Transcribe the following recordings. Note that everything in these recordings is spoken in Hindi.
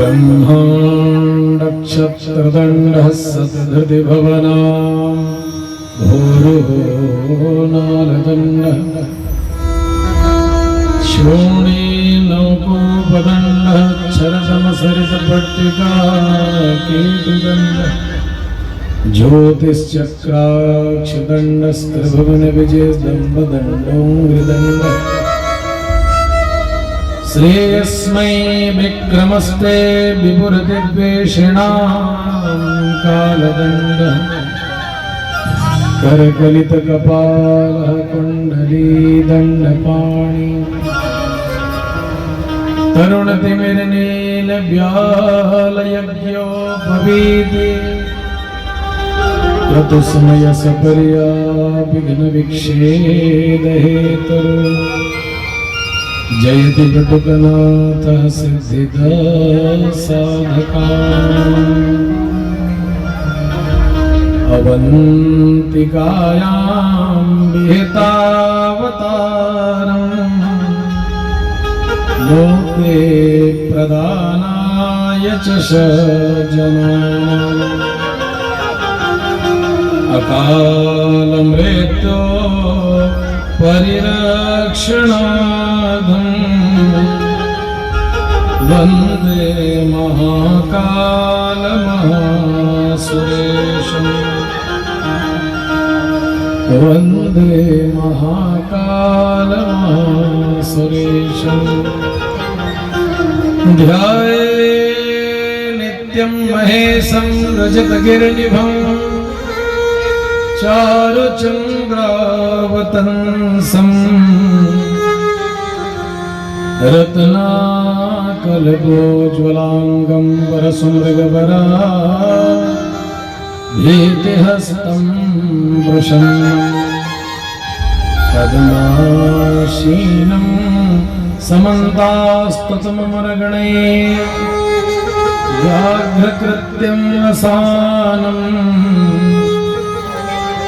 ब्रह्माण्डक्षत्रदण्डः सतधृतिभवना भूरुनालदण्डः श्रोणीनौकोपदण्डः क्षरतमसरितपट्टिका केतुदण्डः ज्योतिश्चक्राक्षदण्डस्त्रिभुवनविजयदम्बदण्डोऽङ्घ्रिदण्डः श्रेयस्मै विक्रमस्ते विपुरदिव्येषिणां कालदण्डः करकलितकपालः कुण्डलीदण्डपाणि तरुणतिमिरनीलव्यालयज्ञोपवीति क्रतुसमयसपर्या विघ्नविक्षेदहेतुः जयति बटुकनाथः सिद्धिदासाधकान् अवन्तिकायां विहितावतारम् लोके प्रदानाय च सज्जनानाम् अकालमृत्यो परिरक्षणार्थं वन्दे महाकालमहासुरेशम् वन्दे महाकालमहासुरेशम् ध्याये नित्यं महेशं रजतगिरिनिभं चारुचन्द्रावतंसं रत्नाकल्पोज्ज्वलाङ्गं वरसुमृगवरा भीतिहस्तं प्रसन्नं पद्मासीनं समन्तास्ततममरगणैः व्याघ्रकृत्यं वसानम्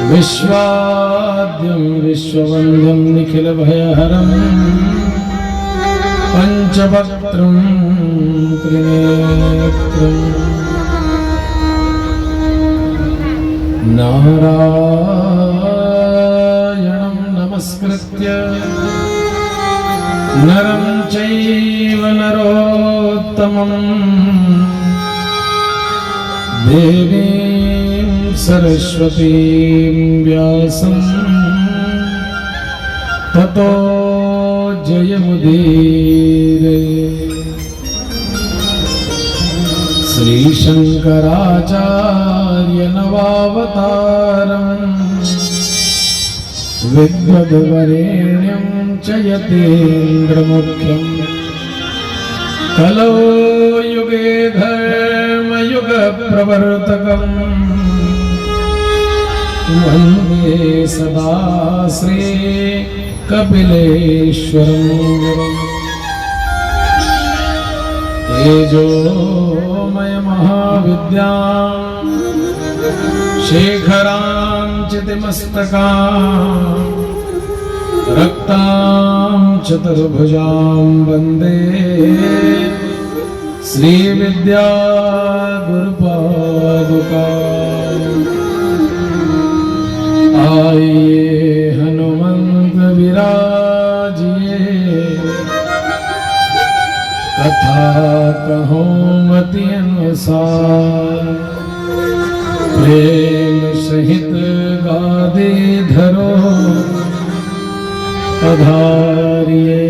विश्वाद्यं विश्ववन्द्यं निखिलभयहरं पञ्चवक्त्रं त्रिनेत्रं नारायणं नमस्कृत्य नरं चैव नरोत्तमं देवीं सरस्वतीं व्यासं ततो जयमुदीरये। श्रीशङ्कराचार्य नवावतारम् विद्वद्वरेण्यं च यतीन्द्रमुख्यं कलौ युगे धर्मयुगप्रवर्तकम् वन्दे सदा श्री कपिलेश्वरं गुरुम् तेजोमय महाविद्यां शेखरां चितिमस्तकां रक्तां चतुर्भुजां वन्दे श्रीविद्या गुरुपादुकाम्। आइए हनुमंत विराजिए कथा कहो मति अनुसार प्रेम सहित गादे धरो पधारिए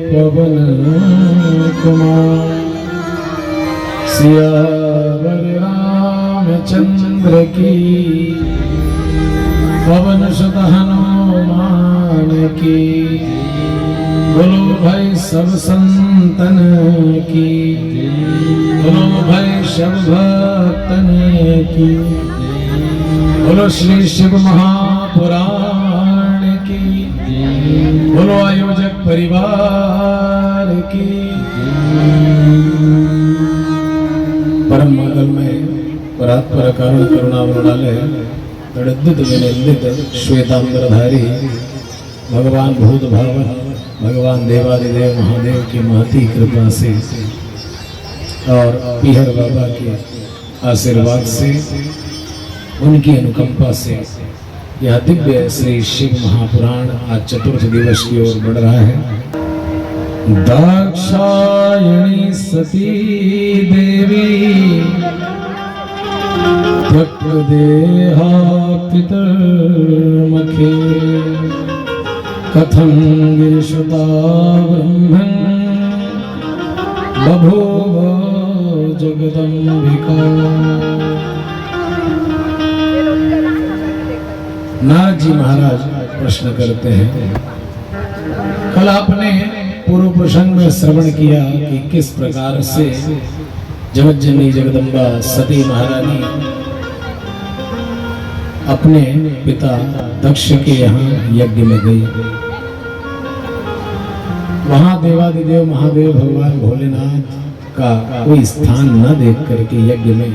पवन कुमार सियावर रामचंद्र की पवन सुत हनुमान की बोलो भाई सब संतन की बोलो भाई सब भक्तन की बोलो श्री शिव महापुराण की बोलो आयोजक परिवार की। परम मंगलमय परात्पर कारण करुणावरुणालय तड़द्दुत विनिंदित श्वेतांबरधारी भगवान भूत भावन भगवान देवादिदेव महादेव की महती कृपा से और पीहर बाबा के आशीर्वाद से, उनकी अनुकंपा से यह दिव्य श्री शिव महापुराण आज चतुर्थ दिवस की ओर बढ़ रहा है। दाक्षायणी सती देवी प्रकृदेहा पितर्मखे कथं गिरिशुता ब्रह्मन् बभूव जगदम्बिका। नारद जी महाराज प्रश्न करते हैं, कल आपने पूर्व प्रसंग में श्रवण किया कि किस प्रकार से जगज्जननी जगदम्बा सती महारानी अपने पिता दक्ष के यहाँ यज्ञ में गई। वहां देवादिदेव महादेव भगवान भोलेनाथ का कोई स्थान न देख करके यज्ञ में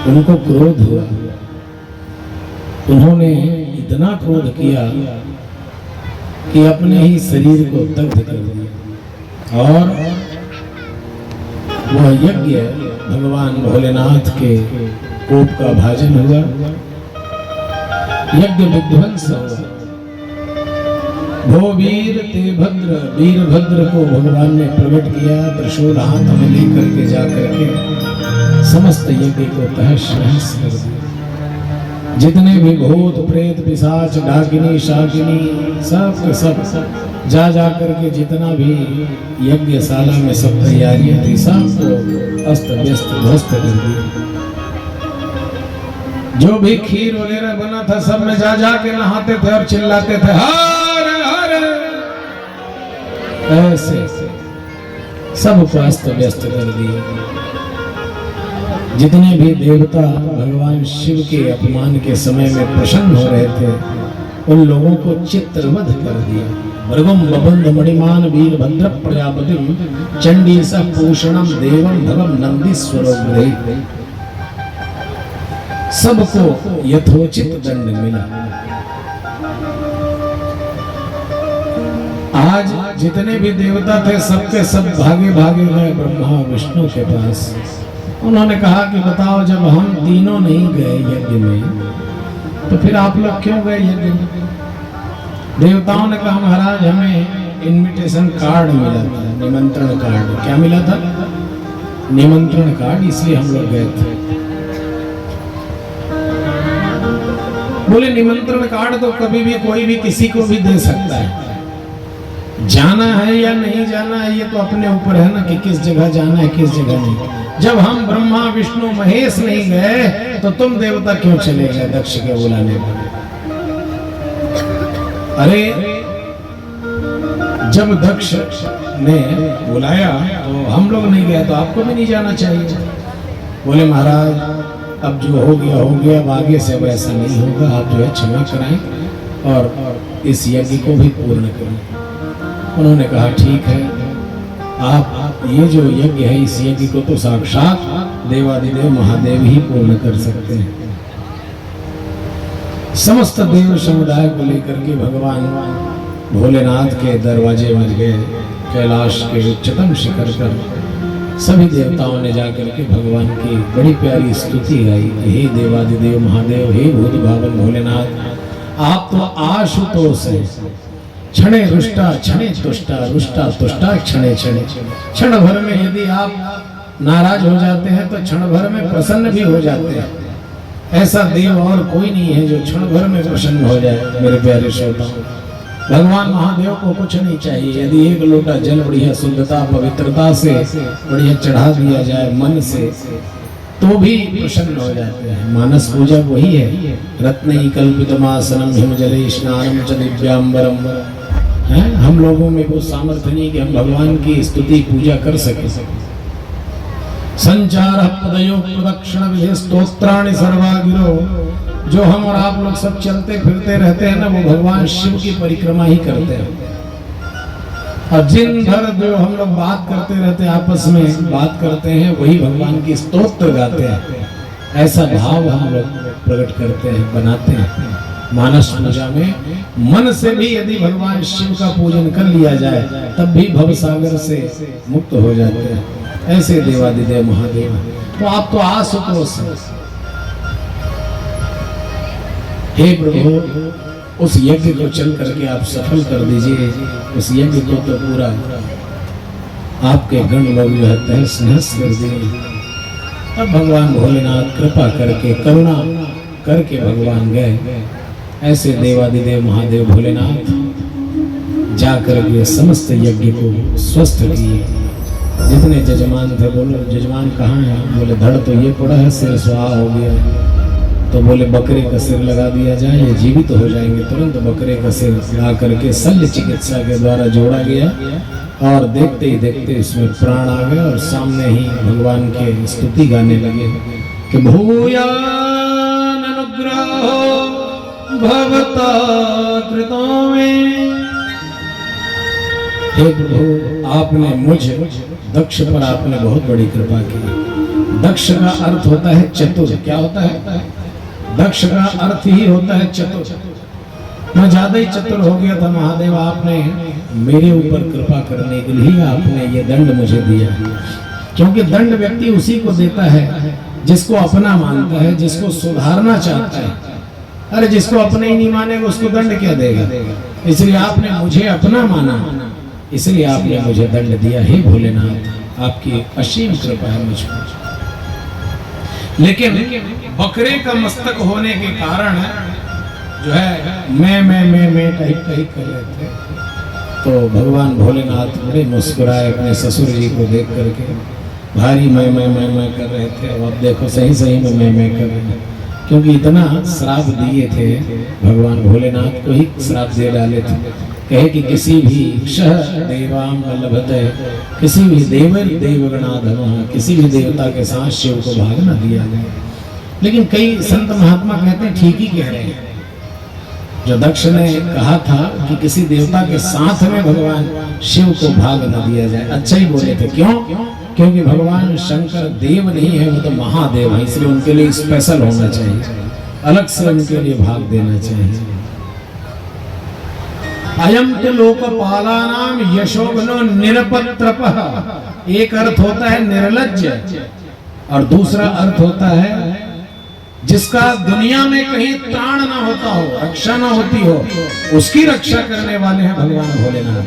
उनको क्रोध हुआ। उन्होंने इतना क्रोध किया कि अपने ही शरीर को दग्ध कर दिया और वह यज्ञ भगवान भोलेनाथ के कोप का भाजन हुआ, यज्ञ विध्वंस हुआ। भो वीर ते भद्र, वीरभद्र को भगवान ने प्रकट किया, त्रिशूल हाथ में लेकर के जाकर के समस्त यज्ञ को तहस नहस कर दिया। जितने भी भूत प्रेत पिशाच डाकिनी शाकिनी सब जा करके जितना भी यज्ञशाला में सब तैयारियां थी सबको अस्त व्यस्त ध्वस्त कर दिया। जो भी खीर वगैरह बना था सब में जा के नहाते थे और चिल्लाते थे हर हर, ऐसे सबको अस्त व्यस्त कर दिया। जितने भी देवता भगवान शिव के अपमान के समय में प्रसन्न हो रहे थे उन लोगों को चित्रवध कर दिया। भृगुम बबंध मणिमान वीरभद्र प्रजापति चंडी स पूषणम देवम भगम नंदीश्वरो गृही। सबको यथोचित दंड मिला। आज जितने भी देवता थे सबके सब भागे भागे गए ब्रह्मा विष्णु के पास। उन्होंने कहा कि बताओ, जब हम तीनों नहीं गए यज्ञ में तो फिर आप लोग क्यों गए यज्ञ में? देवताओं ने कहा महाराज हमें इनविटेशन कार्ड मिला था, निमंत्रण कार्ड। क्या मिला था? निमंत्रण कार्ड, इसलिए हम लोग गए थे। बोले निमंत्रण कार्ड तो कभी भी कोई भी किसी को भी दे सकता है, जाना है या नहीं जाना है ये तो अपने ऊपर है ना कि किस जगह जाना है किस जगह नहीं। जब हम ब्रह्मा विष्णु महेश नहीं गए तो तुम देवता क्यों चले गए दक्ष के बुलाने पर? अरे जब दक्ष ने बुलाया तो हम लोग नहीं गए तो आपको भी नहीं जाना चाहिए। बोले महाराज अब जो हो गया, अब आगे से अब ऐसा नहीं होगा, आप जो है क्षमा कराएं और इस यज्ञ को भी पूर्ण करें। उन्होंने कहा ठीक है, आप ये जो यज्ञ है इस यज्ञ को तो साक्षात देवादिदेव महादेव ही पूर्ण कर सकते हैं। समस्त देव समुदाय को लेकर के भगवान भोलेनाथ के दरवाजे बज गए। कैलाश के उच्चतम शिखर पर सभी देवताओं ने जाकर के भगवान की बड़ी प्यारी स्तुति गाई। हे देवादिदेव महादेव, हे भूत भावन भोलेनाथ, आप तो आशुतोष हैं। क्षणे रुष्टा क्षणे तुष्टा, रुष्टा तुष्टा क्षणे क्षणे। क्षण भर में यदि आप नाराज हो जाते हैं तो क्षण भर में प्रसन्न भी हो जाते हैं। ऐसा देव और कोई नहीं है जो क्षण भर में प्रसन्न हो जाए। मेरे प्यारे श्रोताओं, भगवान महादेव को कुछ नहीं चाहिए। यदि एक लोटा जल बढ़िया शुद्धता पवित्रता से बढ़िया चढ़ा दिया जाए मन से तो भी प्रसन्न हो जाते हैं। मानस पूजा वही है। रत्न कल्पितमासनम हिमजले स्नानम च दिव्यांबरम। हम लोगों में वो सामर्थ्य नहीं कि हम भगवान की स्तुति पूजा कर सके। संचार पदयो प्रदक्षिण विधि स्तोत्राणि सर्वागिरो। जो हम और आप लोग सब चलते फिरते रहते हैं ना, वो भगवान शिव की परिक्रमा ही करते हैं। और जिन भर जो हम लोग बात करते रहते हैं, आपस में बात करते हैं, वही भगवान की स्तोत्र गाते हैं। ऐसा भाव हम लोग प्रकट करते हैं, बनाते हैं। मानस पूजा में मन से भी यदि भगवान शिव का पूजन कर लिया जाए तब भी भवसागर से मुक्त हो जाते हैं। ऐसे देवादिदेव महादेव। तो आप तो आशुतोष हैं। हे प्रभु, उस यज्ञ को चल करके आप सफल कर दीजिए। उस यज्ञ को तो पूरा आपके गण लोग जो है तहस नहस कर दिए। तब भगवान भोलेनाथ कृपा करके करुणा करके भगवान गए। ऐसे देवादिदेव महादेव भोलेनाथ जाकर के समस्त यज्ञ को स्वस्थ किए। जितने जजमान थे, बोलो जजमान कहाँ है? बोले धड़ तो ये पड़ा है, सिर सुहा हो गया। तो बोले बकरे का सिर लगा दिया जाए, ये जीवित तो हो जाएंगे। तुरंत बकरे का सिर लगा करके शल्य चिकित्सा के द्वारा जोड़ा गया और देखते ही देखते इसमें प्राण आ गए और सामने ही भगवान के स्तुति गाने लगे कि भूयान अनुग्रहो भवता कृतो में। हे प्रभु, आपने मुझ दक्ष पर आपने बहुत बड़ी कृपा की। दक्ष का अर्थ होता है चतुर। क्या होता है? दक्ष का अर्थ ही होता है चतुर। मैं ज्यादा ही चतुर हो गया था महादेव, आपने मेरे ऊपर कृपा करने के लिए आपने ये दंड मुझे दिया। क्योंकि दंड व्यक्ति उसी को देता है जिसको अपना मानता है, जिसको सुधारना चाहता है। अरे जिसको अपने ही नहीं मानेगा उसको दंड क्या देगा? इसलिए आपने मुझे अपना माना, इसलिए आपने मुझे दंड दिया। हे भोलेनाथ, आपकी असीम कृपा है मुझ पर। लेकिन बकरे का मस्तक होने के कारण जो है मैं टाइप कर रहे थे। तो भगवान भोलेनाथ बड़े मुस्कुराए अपने ससुर जी को देख करके। भारी मैं कर रहे थे। अब देखो सही में मैं कर रहे हैं। क्योंकि इतना श्राप दिए थे, भगवान भोलेनाथ को ही श्राप दे डाले थे। कहे कि किसी भी क्षः देवाम लभते, किसी भी देवगणाधम, किसी भी देवता के साथ शिव को भाग न दिया जाए। लेकिन कई संत महात्मा कहते हैं ठीक ही कह रहे हैं। जो दक्ष ने कहा था कि किसी देवता के साथ में भगवान शिव को भाग न दिया जाए, अच्छा ही बोले थे। क्यों? क्योंकि भगवान शंकर देव नहीं है, वो तो महादेव है। इसलिए उनके लिए स्पेशल होना चाहिए, अलग से उनके लिए भाग देना चाहिए। अयम तो लोकपालानाम यशोगनो निरपत्रपः। एक अर्थ होता है निर्लज्ज और दूसरा अर्थ होता है जिसका दुनिया में कहीं त्राण ना होता हो, रक्षा ना होती हो, उसकी रक्षा करने वाले हैं भगवान भोलेनाथ।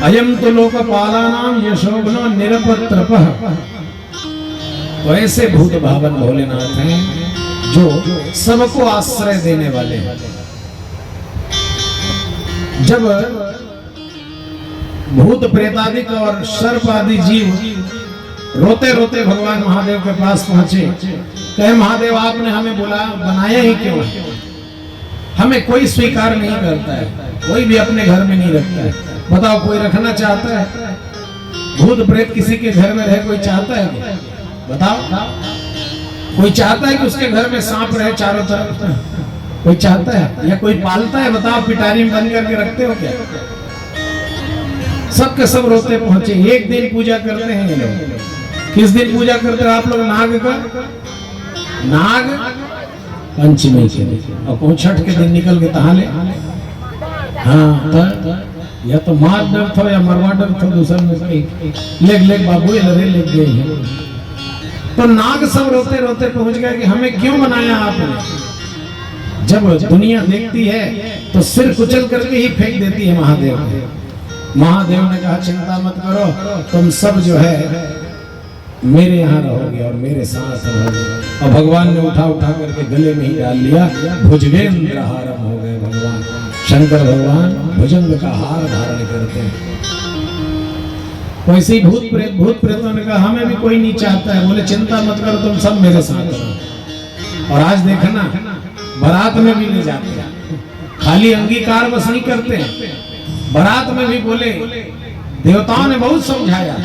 अयम तो लोकपालानाम यशोगनो निरपत्रपः। तो ऐसे भूत भावन भोलेनाथ हैं जो सबको आश्रय देने वाले हैं। जब भूत प्रेतादिक और सर्प आदि जीव रोते रोते भगवान महादेव के पास पहुंचे, कहे महादेव आपने हमें बनाया ही क्यों? हमें कोई स्वीकार नहीं करता है, कोई भी अपने घर में नहीं रखता है। बताओ कोई रखना चाहता है? भूत प्रेत किसी के घर में रहे कोई चाहता है? बताओ कोई चाहता है कि उसके घर में सांप रहे चारों तरफ? कोई चाहता है? या कोई पालता है? बताओ पिटारी में बंद करके रखते हो क्या? सब के सब रोते पहुंचे। एक दिन पूजा करते हैं ये लोग। किस दिन पूजा करते हैं आप लोग? नाग का, नाग पंचमी के दिन। और छठ के दिन निकल के तहाले। हाँ, या तो मार डर था या मरवा डर था, दूसरा में लेग बाबू लड़े लेग गए हैं। तो नाग सब रोते रोते पहुंच गए कि हमें क्यों बनाया आपने? जब दुनिया देखती है तो सिर कुचल करके ही फेंक देती है महादेव। महादेव ने कहा चिंता मत करो, तुम सब जो है मेरे यहाँ रहोगे और मेरे साथ रहोगे। और भगवान ने उठा करके गले में ही डाल लिया। भुजगेंद्र हारम हो गए भगवान शंकर। भगवान भुजंग का हार धारण करते हैं। वैसे ही भूत प्रेतों ने कहा हमें भी कोई नहीं चाहता है। बोले चिंता मत करो, तुम सब मेरे साथ रहो। और आज देखना बारात में भी ले जाते हैं, खाली अंगीकार बस नहीं करते हैं, बारात में भी बोले। देवताओं ने बहुत समझाया,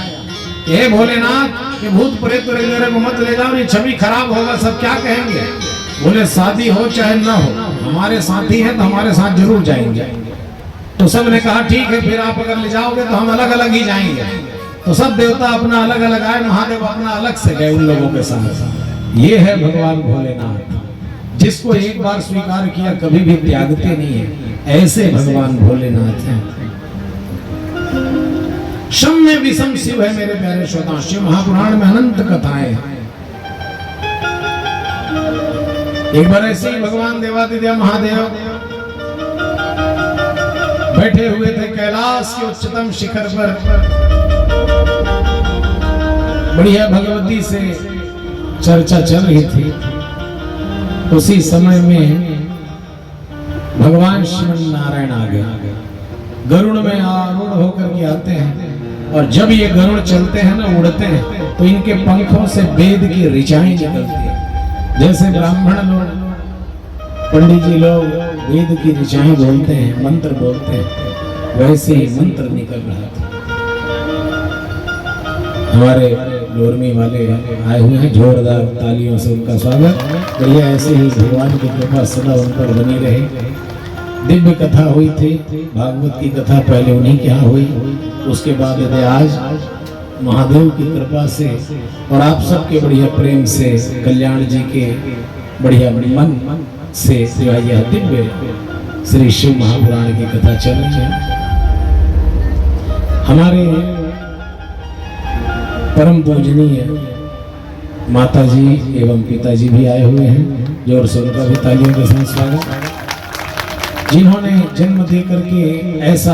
हे भोलेनाथ के भूत प्रेत वगैरह को मत ले जाओ, ये छवि खराब होगा, सब क्या कहेंगे। बोले शादी हो चाहे ना हो, हमारे साथी है तो हमारे साथ जरूर जाएंगे। तो सब ने कहा ठीक है, फिर आप अगर ले जाओगे तो हम अलग अलग ही जाएंगे। तो सब देवता अपना अलग अलग आए, महादेव अपना अलग से गए उन लोगों के साथ। ये है भगवान भोलेनाथ, जिसको एक बार स्वीकार किया कभी भी त्यागते नहीं है। ऐसे भगवान भोलेनाथ हैं। शम में विषम शिव है मेरे प्यारे श्रोता। शिव महापुराण में अनंत कथाएं हैं। एक बार ऐसे ही भगवान देवादिदेव महादेव बैठे हुए थे कैलाश के उच्चतम शिखर पर, बढ़िया भगवती से चर्चा चल रही थी। उसी समय में भगवान श्री नारायण आ गए। गरुड़ में आरूढ़ होकर के आते हैं, और जब ये गरुड़ चलते हैं ना, उड़ते हैं, तो इनके पंखों से वेद की ऋचाएं निकलती है। जैसे ब्राह्मण लोग, पंडित जी लोग वेद की ऋचाएं बोलते हैं, मंत्र बोलते हैं, वैसे ही मंत्र निकल रहा था। हमारे लोरमी वाले आए हुए हैं, जोरदार तालियों से उनका स्वागत। बढ़िया, ऐसे ही भगवान की कृपा सदा उन पर बनी रहे। दिव्य कथा हुई थी, भागवत की कथा पहले उन्हीं के यहाँ हुई, उसके बाद आज महादेव की कृपा से और आप सबके बढ़िया प्रेम से, कल्याण जी के बढ़िया मन से यह दिव्य श्री शिव महापुराण की कथा चल रही है। हमारे परम पूजनीय माता जी एवं पिताजी भी आए हुए हैं, जोर शोर का भी तालियों के साथ स्वागत। जिन्होंने जन्म दे करके ऐसा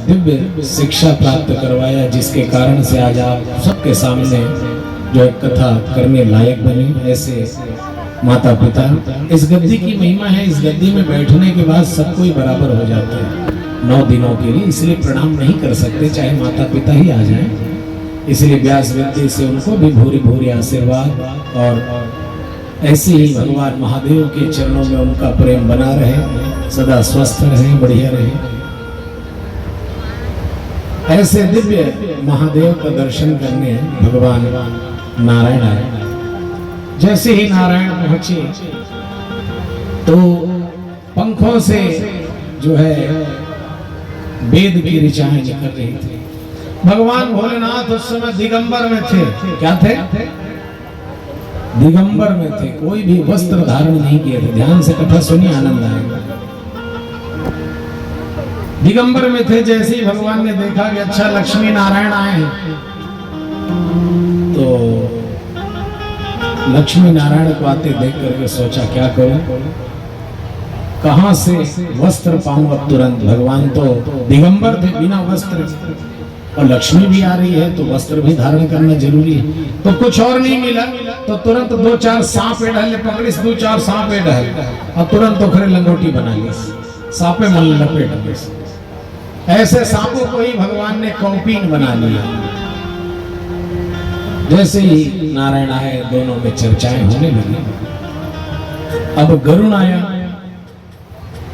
दिव्य शिक्षा प्राप्त करवाया, जिसके कारण से आज आप सबके सामने जो एक कथा करने लायक बने, ऐसे माता पिता। इस गद्दी की महिमा है, इस गद्दी में बैठने के बाद सब कोई बराबर हो जाते हैं 9 दिनों के लिए, इसलिए प्रणाम नहीं कर सकते चाहे माता पिता ही आ जाएं। इसलिए व्यास गद्दी से उनको भी भूरी भूरी आशीर्वाद, और ऐसे ही भगवान महादेव के चरणों में उनका प्रेम बना रहे, सदा स्वस्थ रहे, बढ़िया रहे। ऐसे दिव्य महादेव का दर्शन करने भगवान नारायण आए। जैसे ही नारायण पहुंचे तो पंखों से जो है वेद की ऋचाएं निकल रही थी। भगवान भोलेनाथ उस समय दिगंबर में थे। क्या थे? दिगंबर में थे, कोई भी वस्त्र धारण नहीं किए थे। ध्यान से कथा सुनिए, आनंद आएगा। दिगंबर में थे। जैसे ही भगवान ने देखा कि अच्छा लक्ष्मी नारायण आए हैं, तो लक्ष्मी नारायण को आते देख करके सोचा क्या करूं, कहां से वस्त्र पाऊं अब तुरंत। भगवान तो दिगंबर थे, बिना वस्त्र, और लक्ष्मी भी आ रही है तो वस्त्र भी धारण करना जरूरी है। तो कुछ और नहीं मिला तो तुरंत 2-4 सांप डाले पकड़ी, 2-4 सांप डाले और तुरंत ओखरे लंगोटी बना ली, सांपे मन लपेट ली। ऐसे सांपों को ही भगवान ने कौपीन बना लिया। जैसे ही नारायण आए, दोनों में चर्चाएं होने लगी। अब गरुण आया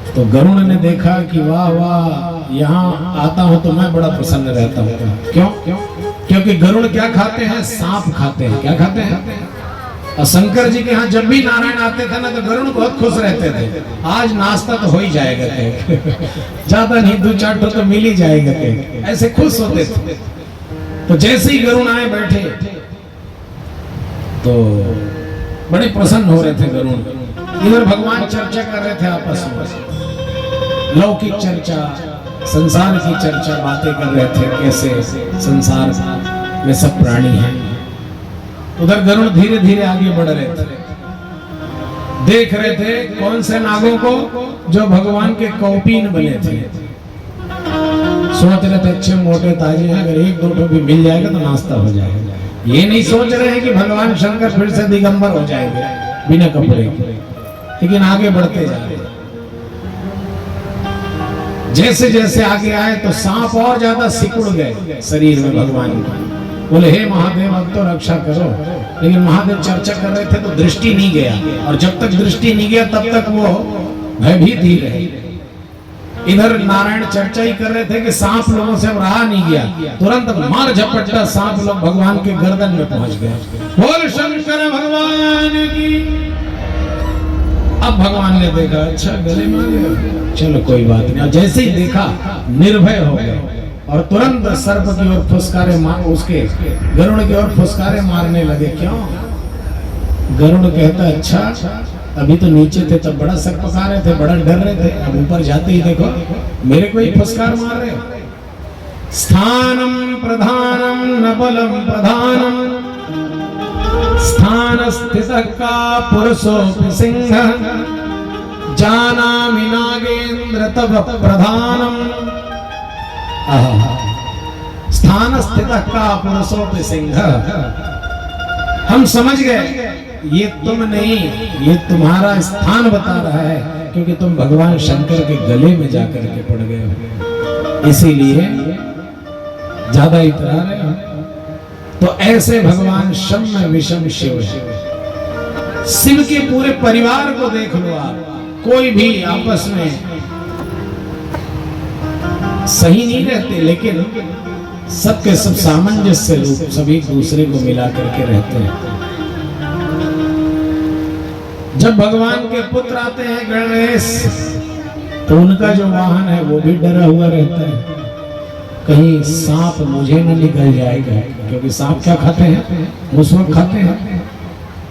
तो गरुण ने देखा कि वाह वाह, यहाँ आता हूं तो मैं बड़ा प्रसन्न रहता हूँ। क्यों? क्योंकि गरुड़ क्या खाते हैं? सांप खाते हैं। क्या खाते हैं? और शंकर जी के यहाँ जब भी नारायण आते थे ना, तो गरुड़ बहुत खुश रहते थे। आज नाश्ता तो हो ही जाएगा, ज्यादा नहीं 2-4 तो मिल ही जाएगा, ऐसे खुश होते थे। तो जैसे ही गरुड़ आए बैठे तो बड़े प्रसन्न हो रहे थे गरुड़। इधर भगवान चर्चा कर रहे थे आपस में, लौकिक चर्चा, संसार की चर्चा, बातें कर रहे थे कैसे संसार में सब प्राणी हैं। उधर गरुड़ धीरे धीरे आगे बढ़ रहे थे, देख रहे थे कौन से नागों को, जो भगवान के कौपीन बने थे। सोच रहे थे अच्छे मोटे ताजे हैं, अगर 1-2 भी मिल जाएगा तो नाश्ता हो जाएगा। ये नहीं सोच रहे हैं कि भगवान शंकर फिर से दिगंबर हो जाएंगे बिना कपड़े के, लेकिन आगे बढ़ते जा रहे। जैसे जैसे आगे आए तो सांप और ज्यादा सिकुड़ गए शरीर में भगवान के। बोले हे महादेव अब तो रक्षा करो। लेकिन महादेव चर्चा कर रहे थे तो दृष्टि नहीं गया, और जब तक दृष्टि नहीं गया तब तक वो भयभीत ही रहे। इधर नारायण चर्चा ही कर रहे थे कि सांप लोगों से अब रहा नहीं गया, तुरंत मार झपट्टा सांप लोग भगवान के गर्दन में पहुंच गए। बोल शंकर भगवान की। अब भगवान ने देखा अच्छा गले में, चलो कोई बात नहीं। जैसे ही देखा निर्भय हो गए और तुरंत सर्प की ओर फुसकारे मार, उसके गरुड़ की ओर फुसकारे मारने लगे। क्यों? गरुड़ कहता अच्छा अभी तो नीचे थे तब बड़ा सर पका रहे थे, बड़ा डर रहे थे, अब ऊपर जाते ही देखो मेरे को ही फुसकार मार रहे हो। स्थानम प्रधानम न बलम प्रधानम स्थान स्थित का पुरुषोऽपि सिंह जानामि नागेन्द्र तव प्रधानम। स्थान स्थित का पुरुषोऽपि सिंह, हम समझ गए ये तुम नहीं, ये तुम्हारा स्थान बता रहा है, क्योंकि तुम भगवान शंकर के गले में जाकर के पड़ गए हो, इसीलिए ज्यादा इतरा रहे हो। तो ऐसे भगवान शम विषम शिव है। शिव के पूरे परिवार को देख लो आप, कोई भी आपस में सही नहीं रहते, लेकिन सबके सब सामंजस्य रूप सभी दूसरे को मिला करके रहते हैं। जब भगवान के पुत्र आते हैं गणेश, तो उनका जो वाहन है वो भी डरा हुआ रहता है, कहीं सांप मुझे न निकल जाएगा, क्योंकि सांप क्या खाते हैं, मुसवा खाते हैं,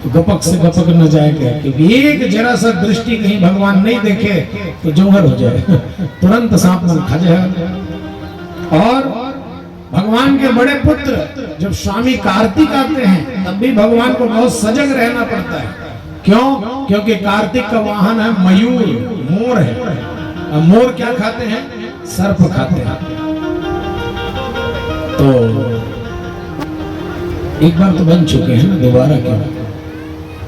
तो गपक से गपक न जाएगा, क्योंकि एक जरा सा दृष्टि कहीं भगवान नहीं देखे तो जौहर हो जाए, तुरंत सांप मन खा जाए। और भगवान के बड़े पुत्र जब स्वामी कार्तिक आते हैं, तब भी भगवान को बहुत सजग रहना पड़ता है। क्यों? क्योंकि कार्तिक का वाहन है मयूर, मोर है, और मोर क्या खाते हैं, सर्प खाते हैं। तो एक बार तो बन चुके हैं ना, दोबारा क्या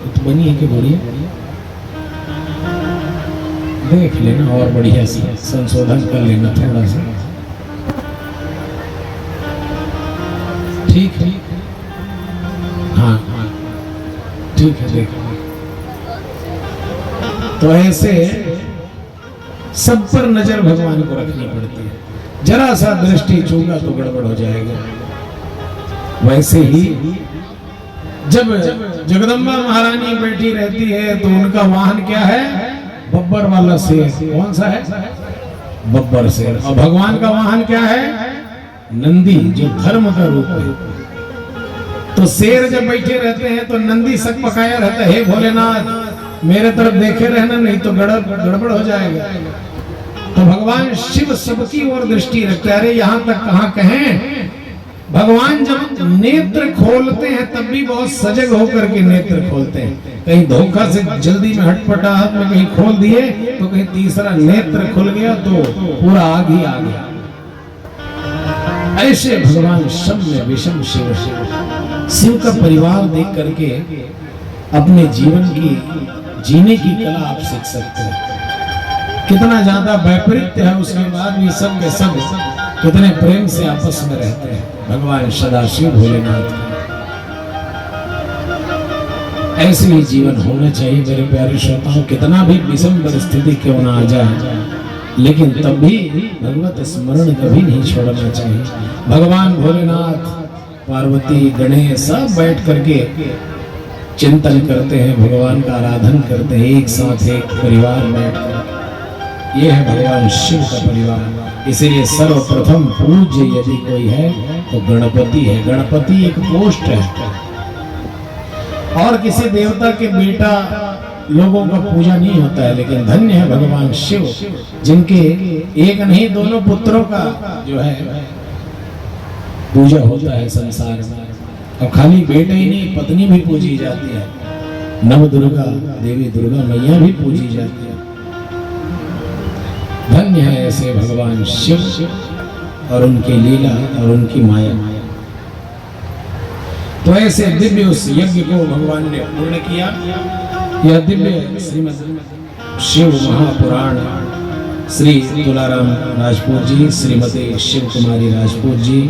तो बनी है कि बढ़िया देख लेना और बढ़िया से संशोधन कर लेना थोड़ा सा, ठीक है? हाँ ठीक है, देखो। तो ऐसे सब पर नजर भगवान को रखनी पड़ती है, जरा सा दृष्टि चूका तो गड़बड़ हो जाएगा। वैसे ही जब जगदम्बा महारानी बैठी रहती है तो उनका वाहन क्या है, बब्बर वाला शेर। कौन सा है, बब्बर शेर। और भगवान का वाहन क्या है, नंदी, जो धर्म का रूप है। तो शेर जब बैठे रहते हैं तो नंदी सक पकाया रहता है, हे भोलेनाथ मेरे तरफ देखे रहना, नहीं तो गड़बड़ हो जाएगा। तो भगवान शिव सबकी ओर दृष्टि रखते, अरे यहाँ तक कहाँ कहें, भगवान जब नेत्र खोलते हैं तब भी बहुत सजग होकर के नेत्र खोलते हैं। कहीं धोखा से जल्दी में हटपटाहट में कहीं खोल दिए तो कहीं तीसरा नेत्र खुल गया तो पूरा आग ही आ गया। ऐसे भगवान शम विषम शिव, शिव का परिवार देख करके अपने जीवन की जीने की कला आप सीख सकते हैं। कितना ज्यादा वैपरीत्य है, उसके बाद भी सब के सब कितने प्रेम से आपस में रहते हैं। भगवान सदाशिव भोलेनाथ, ऐसे ही जीवन होना चाहिए मेरे प्यारे श्रोताओं। कितना भी विषम परिस्थिति क्यों ना आ जाए, लेकिन तब भी भगवत स्मरण कभी नहीं छोड़ना चाहिए। भगवान भोलेनाथ, पार्वती, गणेश सब बैठ करके चिंतन करते हैं, भगवान का आराधन करते हैं, एक साथ एक परिवार बैठकर। ये है भगवान शिव का परिवार। इसीलिए सर्वप्रथम पूज्य यदि कोई है तो गणपति है। गणपति एक पोस्ट है, और किसी देवता के बेटा लोगों का पूजा नहीं होता है, लेकिन धन्य है भगवान शिव जिनके एक नहीं दोनों पुत्रों का जो है पूजा होता है संसार में। अब खाली बेटा ही नहीं, पत्नी भी पूजी जाती है, नव दुर्गा देवी दुर्गा मैया भी पूजी जाती है। धन्य है ऐसे भगवान शिव और उनकी लीला और उनकी माया। तो ऐसे दिव्य उस यज्ञ को भगवान ने पूर्ण किया। यह दिव्य श्रीमद शिव महापुराण श्री तुलाराम राजपूत जी, श्रीमती शिव कुमारी राजपूत जी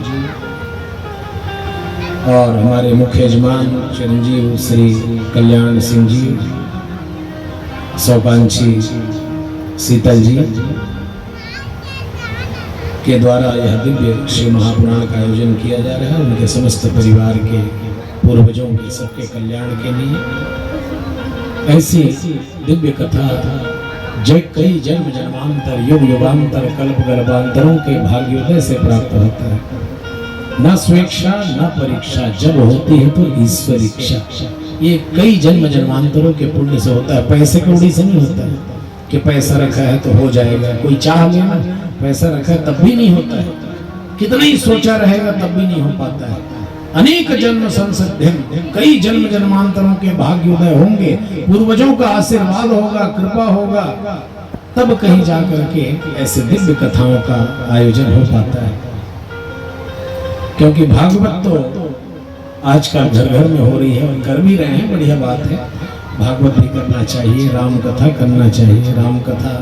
और हमारे मुख्य यजमान चिरंजीव श्री कल्याण सिंह जी, सौकांक्षी शीतल जी के द्वारा यह दिव्य शिव महापुराण का आयोजन किया जा रहा है। उनके समस्त परिवार के, पूर्वजों के, सबके कल्याण के लिए ऐसी दिव्य कथा जो कई जन्म जन्मांतर, युग युगांतर, कल्प गल्पांतरों के भाग्योदय से प्राप्त होता है। न स्वेच्छा न परीक्षा, जब होती है तो ईश्वर इच्छा। ये कई जन्म जन्मांतरों के पुण्य से होता है, पैसे कौड़ी से नहीं होता है कि पैसा रखा है तो हो जाएगा। कोई चाह लेना, पैसा रखा है तब भी नहीं होता है, कितना ही सोचा रहेगा तब भी नहीं हो पाता है। अनेक जन्म संसिद्धिम, कई जन्म जन्मांतरों के भाग्योदय होंगे, पूर्वजों का आशीर्वाद होगा, कृपा होगा, तब कहीं जाकर के ऐसे दिव्य कथाओं का आयोजन हो पाता है। क्योंकि भागवत तो आजकल घर घर में हो रही है और कर भी रहे हैं, बढ़िया बात है। भागवत भी करना चाहिए, राम कथा करना चाहिए। राम कथा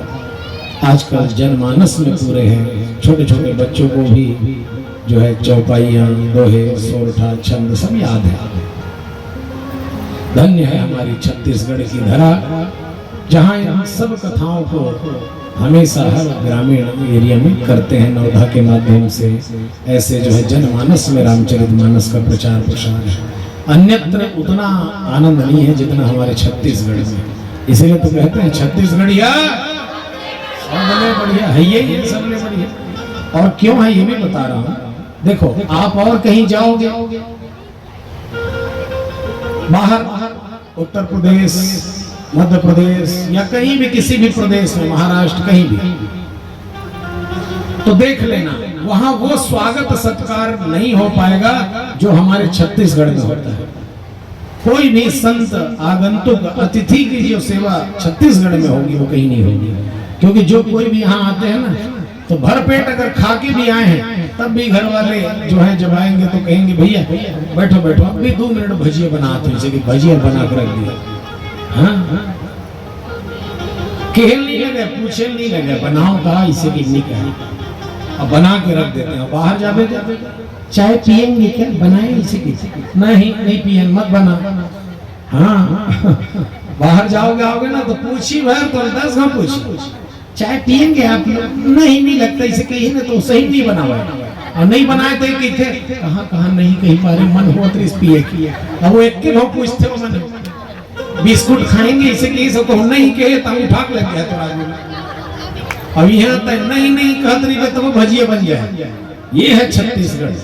आजकल जनमानस में पूरे हैं। छोटे छोटे बच्चों को भी जो है चौपाइयाँ, दोहे, सोरठा, छंद सब याद है। धन्य है हमारी छत्तीसगढ़ की धरा, जहाँ इन सब कथाओं को हमेशा हर ग्रामीण एरिया में करते हैं नवधा के माध्यम से। ऐसे जो है जनमानस में रामचरितमानस का प्रचार प्रसार है। अन्यत्र उतना आनंद नहीं है जितना हमारे छत्तीसगढ़ में। इसलिए तो कहते हैं छत्तीसगढ़िया सबले बढ़िया है, ये सबले बढ़िया। और क्यों है ये भी बता रहा हूँ। देखो आप और कहीं जाओगे बाहर, उत्तर प्रदेश, मध्य प्रदेश या कहीं भी किसी भी प्रदेश में, महाराष्ट्र कहीं भी, तो देख लेना वहां वो स्वागत सत्कार नहीं हो पाएगा जो हमारे छत्तीसगढ़ में होता है। कोई भी संत आगंतुक अतिथि की जो सेवा छत्तीसगढ़ में होगी वो कहीं नहीं होगी। क्योंकि जो कोई भी यहाँ आते हैं ना, तो भरपेट अगर खा के भी आए हैं तब भी घर वाले जो है जब आएंगे तो कहेंगे भैया बैठो बैठो, अब भी 2 मिनट भजिया बनाते हैं, जैसे कि भजिया बना कर रख दिया। हाँ, खेल नहीं लगे, पूछे नहीं लगे, बनाओ कहा इसे भी नहीं कहा, अब बना के रख देते हैं। बाहर जाते चाय पियेंगे क्या, बनाए इसे की, नहीं पिए, मत बना। हाँ बाहर जाओगे आओगे ना तो पूछी भर तो 10 घंटे पूछी चाय पियेंगे आप लोग, नहीं लगता इसे कहीं ना तो सही नहीं बना हुआ, और नहीं बनाए तो कहाँ नहीं कहीं पारे मन हो तो इस पिए की। अब वो एक लोग पूछते हो मन बिस्कुट खाएंगे इसे की सब तो नहीं कहे तो उठा लग गया तो अब यहाँ तक नहीं कहत रही तो वो भजिया बन जाए। ये है छत्तीसगढ़।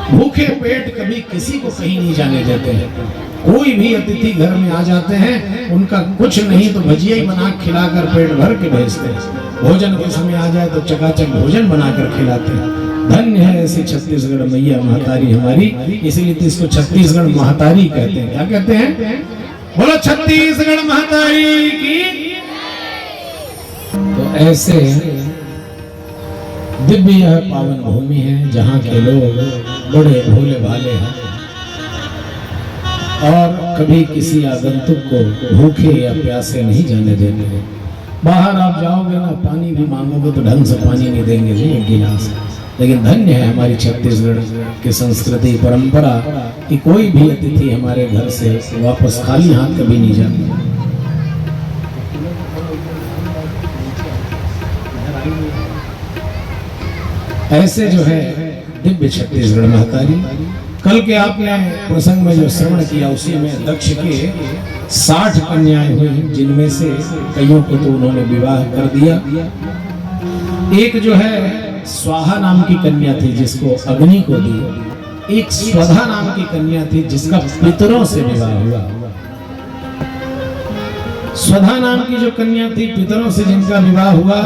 भूखे पेट कभी किसी को कहीं नहीं जाने देते हैं। कोई भी अतिथि घर में आ जाते हैं, उनका कुछ नहीं तो भजिया ही बना खिलाकर पेट भर के भेजते हैं। भोजन के समय आ जाए तो चकाचक भोजन बनाकर खिलाते हैं। धन्य है ऐसी छत्तीसगढ़ मैया महतारी हमारी, इसीलिए तो इसको छत्तीसगढ़ महतारी कहते हैं। क्या कहते हैं? बोलो छत्तीसगढ़ महतारी की। तो ऐसे दिव्य यह पावन भूमि है जहाँ के लोग बड़े भोले भाले हैं और कभी किसी आगंतुक को भूखे या प्यासे नहीं जाने देते हैं। बाहर आप जाओगे ना, पानी भी मांगोगे तो ढंग से पानी नहीं देंगे जी, एक गिलास। लेकिन धन्य है हमारी छत्तीसगढ़ की संस्कृति परंपरा कि कोई भी अतिथि हमारे घर से वापस खाली हाथ कभी नहीं जाता। ऐसे जो है दिव्य छत्तीसगढ़ महतारी। कल के आपने प्रसंग में जो श्रवण किया उसी में दक्ष के 60 कन्याएं हुई, जिनमें से कईयों को तो उन्होंने विवाह कर दिया। एक जो है स्वाहा नाम की कन्या थी जिसको अग्नि को दी। एक स्वधा नाम की कन्या थी जिसका पितरों से विवाह हुआ। स्वधा नाम की जो कन्या थी पितरों से जिनका विवाह हुआ,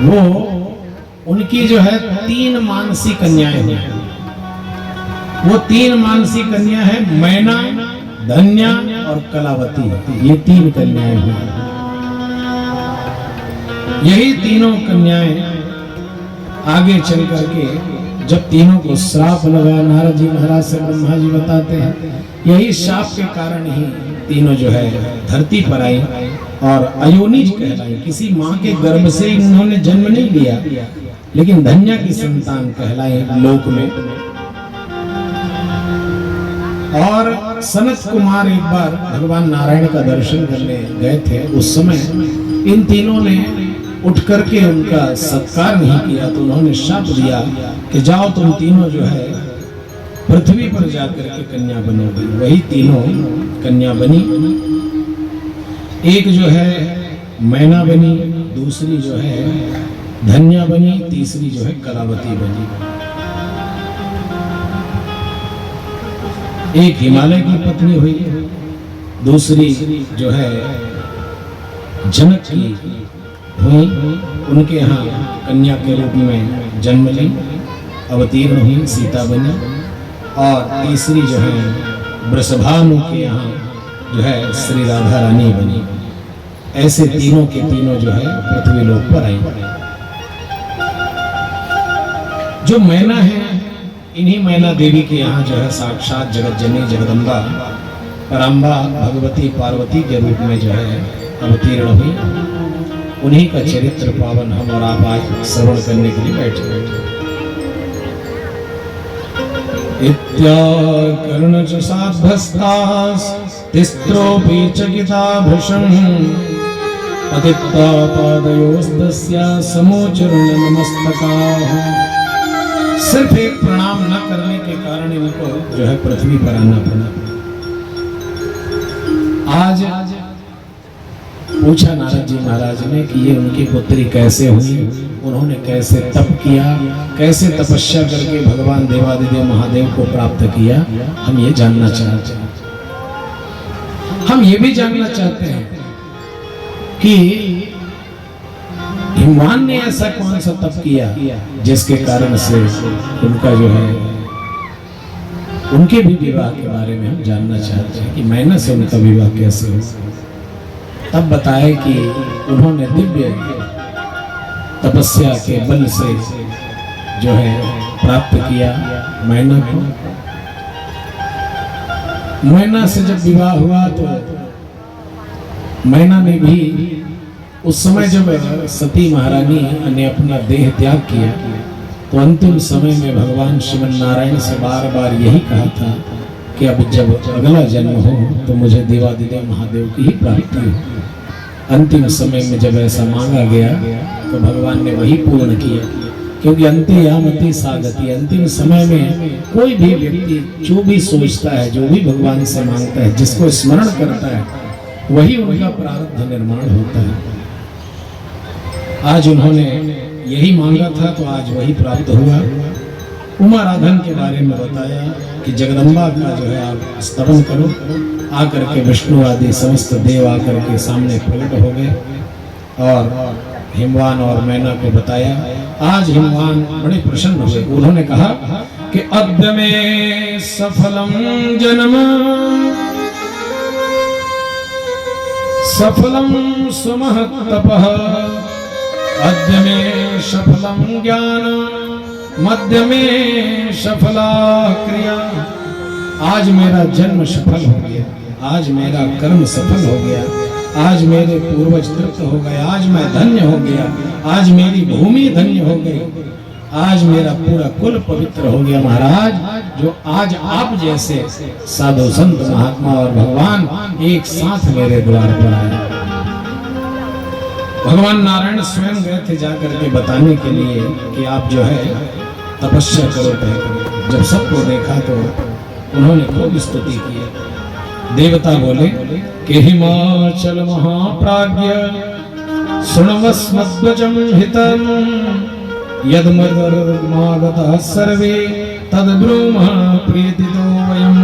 वो उनकी जो है 3 मानसी कन्याएं हुई। वो 3 मानसी कन्या है मैना, धन्या और कलावती। ये 3 कन्याएं हुई। यही तीनों कन्याएं आगे चल करके जब तीनों को श्राप लगा, नारद जी महाराज से ब्रह्मा जी बताते हैं, यही श्राप के कारण ही तीनों जो है धरती पर आई और अयोनिज कहलाई। किसी माँ के गर्भ से इन्होंने जन्म नहीं लिया, लेकिन धन्या की संतान कहलाए लोक में। और सनत कुमार एक बार भगवान नारायण का दर्शन करने गए थे। उस समय इन तीनों ने उठ करके उनका सत्कार नहीं किया, तो उन्होंने शाप दिया कि जाओ तुम तीनों जो है पृथ्वी पर जाकर के कन्या बनोगी। वही तीनों कन्या बनी। एक जो है मैना बनी, दूसरी जो है धन्या बनी, तीसरी जो है कलावती बनी। एक हिमालय की पत्नी हुई, दूसरी जो है जनक की हुई, उनके यहाँ कन्या के रूप में जन्म ली, अवतीर्ण हुई, सीता बनी। और तीसरी जो है वृषभानु के यहाँ जो है श्री राधा रानी बनी। ऐसे तीनों के तीनों जो है पृथ्वी लोक पर आई। जो मैना है, इन्हीं मैना देवी के यहाँ जो है साक्षात जगत जननी जगदम्बा पराम्बा भगवती पार्वती के रूप में जो है अवतीर्ण हुई। उन्हीं का चरित्र पावन हम और आप आज श्रवण करने के लिए बैठे। इत्याकर्ण च साध्वस्तास् तिस्त्रोऽपि चकिता भृशं पतित्वा पादयोस्तस्या समोचरण नमस्तकाः। सिर्फ एक प्रणाम न करने के कारण इनको जो है पृथ्वी पर आना पड़ा। आज पूछा नारद जी महाराज ने कि ये उनकी पुत्री कैसे हुई, उन्होंने कैसे तप किया, कैसे तपस्या करके भगवान देवादिदेव महादेव को प्राप्त किया। हम ये जानना चाहते हैं। हम ये भी जानना चाहते हैं कि हिमवान ने ऐसा कौन सा तप किया जिसके कारण से उनका जो है उनके भी विवाह के बारे में हम जानना चाहते हैं कि मैना से उनका विवाह कैसे हो। तब बताए कि उन्होंने दिव्य तपस्या के बल से जो है प्राप्त किया मैना को। मैना से जब विवाह हुआ तो मैना ने भी उस समय जब सती महारानी ने अपना देह त्याग किया तो अंतिम समय में भगवान श्रीमन नारायण से बार बार यही कहा था कि अब जब अगला जन्म हो तो मुझे देवादिदेव महादेव की ही प्राप्ति हो। अंतिम समय में जब ऐसा मांगा गया तो भगवान ने वही पूर्ण किया, क्योंकि अंत्ययामति सागति, अंतिम समय में कोई भी व्यक्ति जो भी सोचता है, जो भी भगवान से मांगता है, जिसको स्मरण करता है, वही उनका प्रारब्ध निर्माण होता है। आज उन्होंने यही मांगा था तो आज वही प्राप्त हुआ। उमाराधन के बारे में बताया कि जगदम्बा का जो है आप स्तवन करो। आकर के विष्णु आदि समस्त देव आकर के सामने प्रकट हो गए और हिमवान और मैना को बताया। आज हिमवान बड़े प्रसन्न हुए। उन्होंने कहा कि अद्य में सफलम जन्म सफलम सुमहत्तपः अद्य में सफलम ज्ञान मध्य में सफला क्रिया। आज मेरा जन्म सफल हो गया, आज मेरा कर्म सफल हो गया, आज मेरे पूर्वज तृप्त हो गए, आज मैं धन्य हो गया, आज मेरी भूमि धन्य हो गई, आज मेरा पूरा कुल पवित्र हो गया। महाराज, जो आज आप जैसे साधु संत महात्मा और भगवान एक साथ मेरे द्वार पर आए। भगवान नारायण स्वयं गए थे जाकर के बताने के लिए कि आप जो है तपस्या करो, तय करो। जब सबको देखा तो उन्होंने खूब स्तुति की। देवता बोले कि हिमाचल महाप्राज्ञ सुनवस्मद्वचम हितम यद्मर्मागतः सर्वे तद्ब्रूमः प्रीतितो वयम्।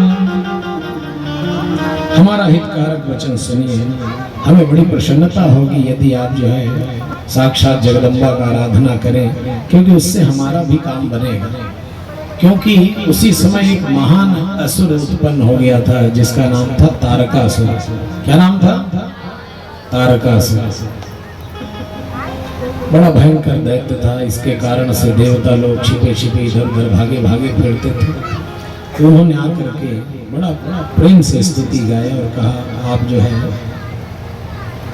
हमारा हितकारक वचन सुनिए, हमें बड़ी प्रसन्नता होगी यदि आप जो है साक्षात जगदम्बा का आराधना करें, क्योंकि उससे हमारा भी काम बनेगा। क्योंकि उसी समय एक महान असुर उत्पन्न हो गया था जिसका नाम था तारकासुर। क्या नाम था? तारकासुर। बड़ा भयंकर दैत्य था। इसके कारण से देवता लोग छिपे छिपे इधर उधर भागे भागे फिरते थे। तो उन्होंने आकर के बड़ा प्रेम से स्तुति गाया और कहा आप जो है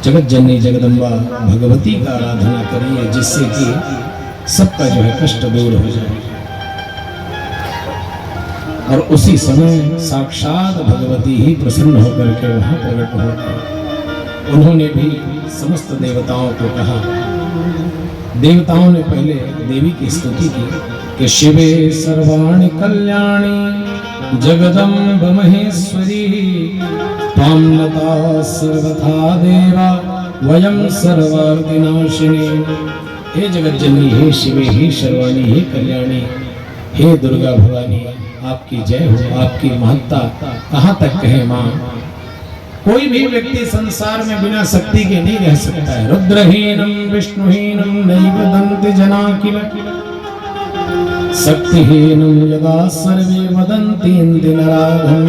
जगत जननी जगदम्बा भगवती का आराधना करिए, जिससे कि सबका जो है कष्ट दूर हो जाए। और उसी समय साक्षात भगवती ही प्रसन्न होकर के वहां प्रकट हो गए। उन्होंने भी समस्त देवताओं को कहा। देवताओं ने पहले देवी की स्तुति की कि शिवे सर्वाणि कल्याणी जगदम्ब महेश्वरी त्वां नता सर्वथा देवा वयं सर्वार्थिनाशिनी। हे जगत जननी, हे शिवे, हे सर्वाणी, हे कल्याणी, हे दुर्गा भवानी, आपकी जय हो। आपकी महत्ता कहाँ तक कहे माँ। कोई भी व्यक्ति संसार में बिना शक्ति के नहीं रह सकता है। रुद्रहीनम विष्णुहीनम नैव दन्ति जना किल शक्तिहीनम यदा सर्वे वदन्ति इंदि नराधम।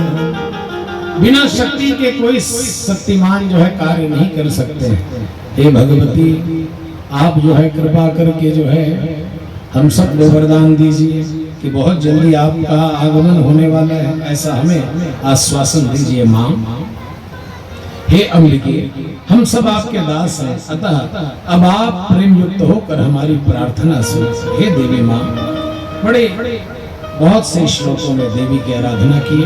बिना शक्ति के कोई शक्तिमान जो है कार्य नहीं कर सकते। हे भगवती, आप जो है कृपा करके जो है हम सब को वरदान दीजिए कि बहुत जल्दी आपका आगमन होने वाला है, ऐसा हमें आश्वासन दीजिए माँ। हे अम्बिके, हम सब आपके दास हैं, अतः अब आप प्रेम युक्त होकर हमारी प्रार्थना सुनिए। हे देवी माँ, बड़े बहुत से श्लोकों में देवी की आराधना की,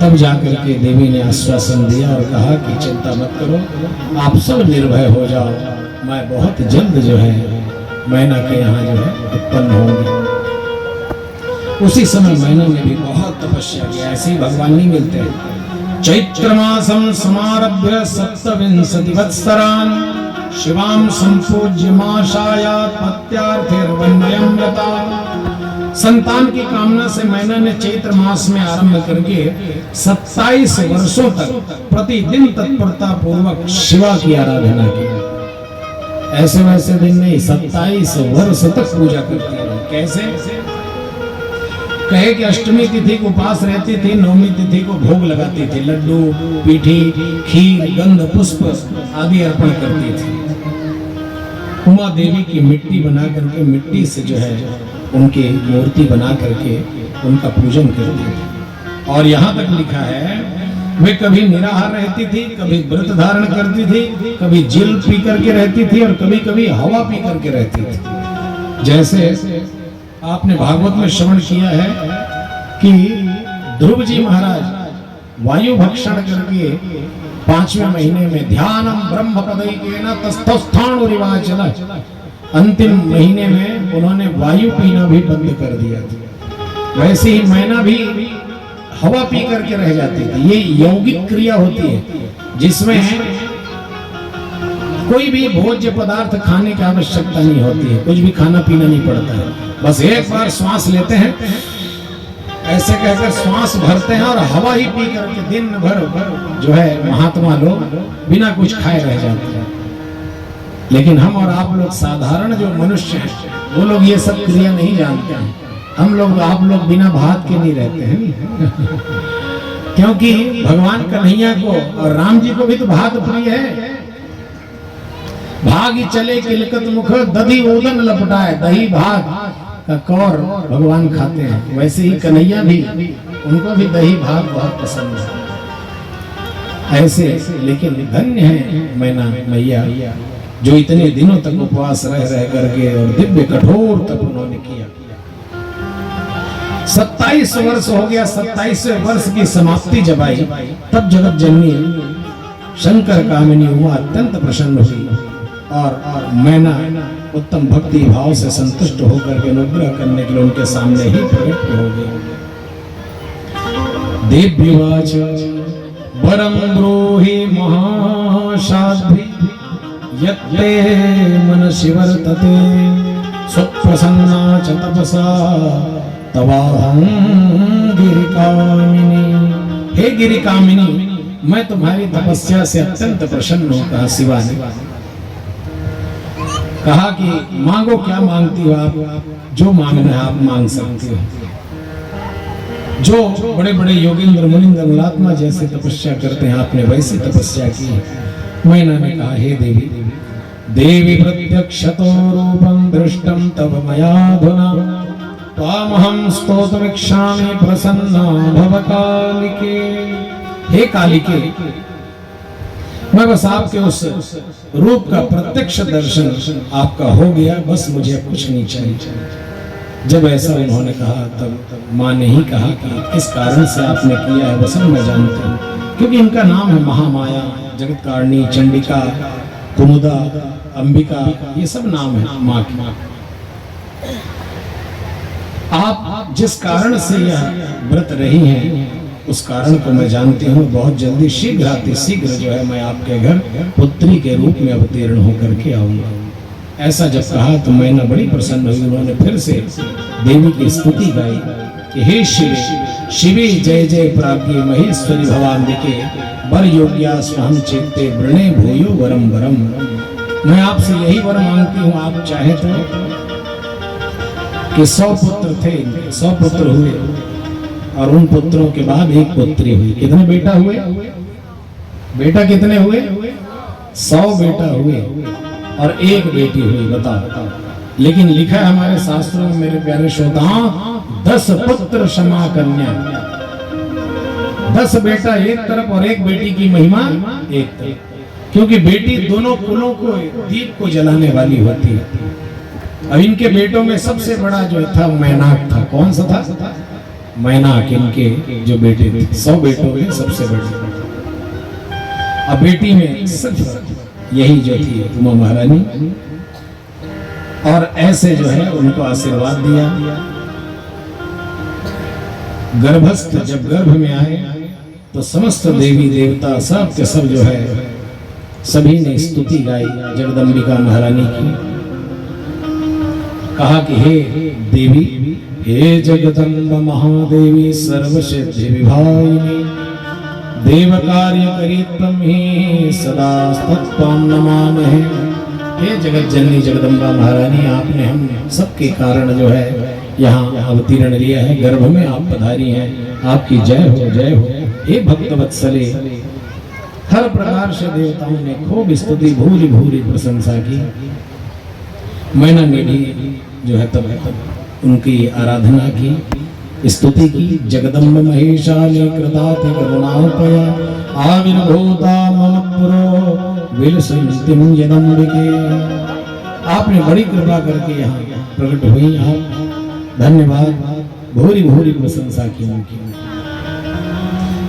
तब जाकर के देवी ने आश्वासन दिया और कहा कि चिंता मत करो, आप सब निर्भय हो जाओ, मैं बहुत जल्द जो है मैना के यहाँ जो है उत्पन्न होंगे। उसी समय मैना ने भी बहुत तपस्या की, ऐसे ही भगवान नहीं मिलते हैं। चैत्र मासम समारभ्य सप्तविंशति वत्सरान शिवाम संपूज्य माशायात पत्यार्थेर्वन्यं व्रता। संतान की कामना से मैना ने चैत्र मास में आरंभ करके 27 वर्षों तक प्रतिदिन तत्परता पूर्वक शिवा की आराधना की। ऐसे वैसे दिन नहीं, 27 वर्ष तक पूजा करती है। कैसे? कहे कि अष्टमी तिथि को उपास रहती थी, नवमी तिथि को भोग लगाती थी, लड्डू, पीठी, खीर, गंध, पुष्प आदि अर्पण करती थी। उमा देवी की मिट्टी बना करके, मिट्टी से जो है उनकी मूर्ति बना करके उनका पूजन करती थी। और यहाँ तक लिखा है, वे कभी निराहार रहती थी, कभी व्रत धारण करती थी, कभी जल पी करके रहती थी और कभी कभी हवा पी करके रहती थी। जैसे आपने भागवत में श्रवण किया है कि ध्रुव जी महाराज वायु भक्षण करके 5वें महीने में ध्यानम ब्रह्म पदैकेन तस्थस्थाणु रिवाचल, अंतिम महीने में उन्होंने वायु पीना भी बंद कर दिया था। वैसे ही मैना भी हवा पी करके रह जाती थी। ये यौगिक क्रिया होती है जिसमें कोई भी भोज्य पदार्थ खाने की आवश्यकता नहीं होती है, कुछ भी खाना पीना नहीं पड़ता है। बस एक बार श्वास लेते हैं, ऐसे कहकर श्वास भरते हैं और हवा ही पी करके दिन भर जो है महात्मा लोग बिना कुछ खाए रह जाते हैं। लेकिन हम और आप लोग साधारण जो मनुष्य हैं, वो लोग ये सब क्रिया नहीं जानते हैं। हम लोग, आप लोग बिना भात के नहीं रहते हैं क्योंकि भगवान कन्हैया को और राम जी को भी तो भात प्रिय है। भागी चले किलकत मुख दधी ओदन लपटाए, दही भात का कौर भगवान खाते हैं। वैसे ही कन्हैया भी, उनको भी दही भात बहुत पसंद है। ऐसे लेकिन धन्य है मैना मैया जो इतने दिनों तक उपवास रह करके और दिव्य कठोर तप उन्होंने किया। 27 वर्ष हो गया। 27वें वर्ष की समाप्ति जब आई, तब जगत जननी शंकर कामिनी हुआ अत्यंत प्रसन्न हुई और मैना उत्तम भक्ति भाव से संतुष्ट होकर के अनुग्रह करने के लिए उनके सामने ही प्रकट हो गए। देव्युवाच वरम ब्रूहि महाशाद्रि यत्ते मनसि वर्तते सुप्रसन्ना च तपसा तवाहं गिरिकामिनी। हे गिरिकामिनी, मैं तुम्हारी तपस्या से अत्यंत प्रसन्न हूं। कहा शिवा ने, कहा कि मांगो, क्या मांगती हो आप? जो मांगना है आप मांग सकती हो। जो बड़े बड़े योगेंद्र मुनिंद्र मुलात्मा जैसे तपस्या करते हैं, आपने वैसी तपस्या की। मैना ने कहा, हे देवी, देवी प्रत्यक्षतो रूपं दृष्टं तव मयाधुना त्वामहं स्तोतुमिच्छामि प्रसन्ना भव कालिके। हे कालिके, मैं बस आपके उस रूप का प्रत्यक्ष दर्शन आपका हो गया, बस मुझे कुछ नहीं चाहिए। जब ऐसा उन्होंने कहा, तब माँ ने ही कहा कि किस कारण से आपने किया है, वसन मैं जानती हूँ, क्योंकि इनका नाम है महामाया, जगतकारिणी, चंडिका, कुमुदा, अंबिका, ये सब नाम है माँ की। आप जिस कारण से यह व्रत रही हैं, उस कारण को मैं जानती हूँ। बहुत जल्दी शीघ्र जो है मैं आपके घर पुत्री के रूप में अवतीर्ण होकर के आऊंगा। ऐसा जब कहा तो मैना बड़ी प्रसन्न हुई। उन्होंने फिर से देवी की स्तुति गाई कि हे शिवे, शिवे जय जय प्राज्ञ महेश्वरी भवाम्बिके, वर योग्या स्वहं चेते वृणे भूयो वरम वरम। मैं आपसे यही वर मांगती हूँ, आप चाहे तो कि 100 पुत्र थे, 100 पुत्र हुए और उन पुत्रों के बाद एक पुत्री हुई। कितने बेटा हुए? बेटा कितने हुए? 100 बेटा हुए और एक बेटी हुई। बताओ। लेकिन लिखा है हमारे शास्त्रों में मेरे प्यारे श्रोताओ, 10 पुत्र क्षमा कन्या। 10 बेटा एक तरफ और एक बेटी की महिमा एक तरफ, क्योंकि बेटी दोनों कुलों को दीप को जलाने वाली होती है। अब इनके बेटों में सबसे बड़ा जो था मैनाक था। कौन सा था? मैनाक। इनके जो बेटे थे 100 बेटों में सबसे बड़े। अब बेटी में सिर्फ यही जो थी उमा महारानी, और ऐसे जो है उनको आशीर्वाद दिया। गर्भस्थ जब गर्भ में आए तो समस्त देवी देवता सब के सब जो है सभी ने स्तुति गाई जगदम्बिका महारानी की। कहा कि हे देवी, हे जगदम्ब महादेवी सर्वसिद्धि विभागिनी, देव कार्य करित्रम ही सदा तत्त्वं नमामहे। हे जगत जननी जगदम्बा महारानी, आपने हम सबके कारण जो है यहाँ अवतीर्ण लिया है, गर्भ में आप पधारी हैं, आपकी जय हो जय हो। हे भक्त वत्सले, हर प्रकार से देवताओं ने खूब स्तुति भूरी भूरी प्रशंसा की। मैंने भी जो है तब उनकी आराधना की, स्तुति की। जगदम्ब महेशाली कृतार्थ करुणापया आविर्भूता मम पुरो विलसन्तिं जगदम्बिके। आपने बड़ी कृपा करके यहाँ प्रकट हुई, आप धन्यवाद। भूरी भूरी प्रशंसा की उनकी।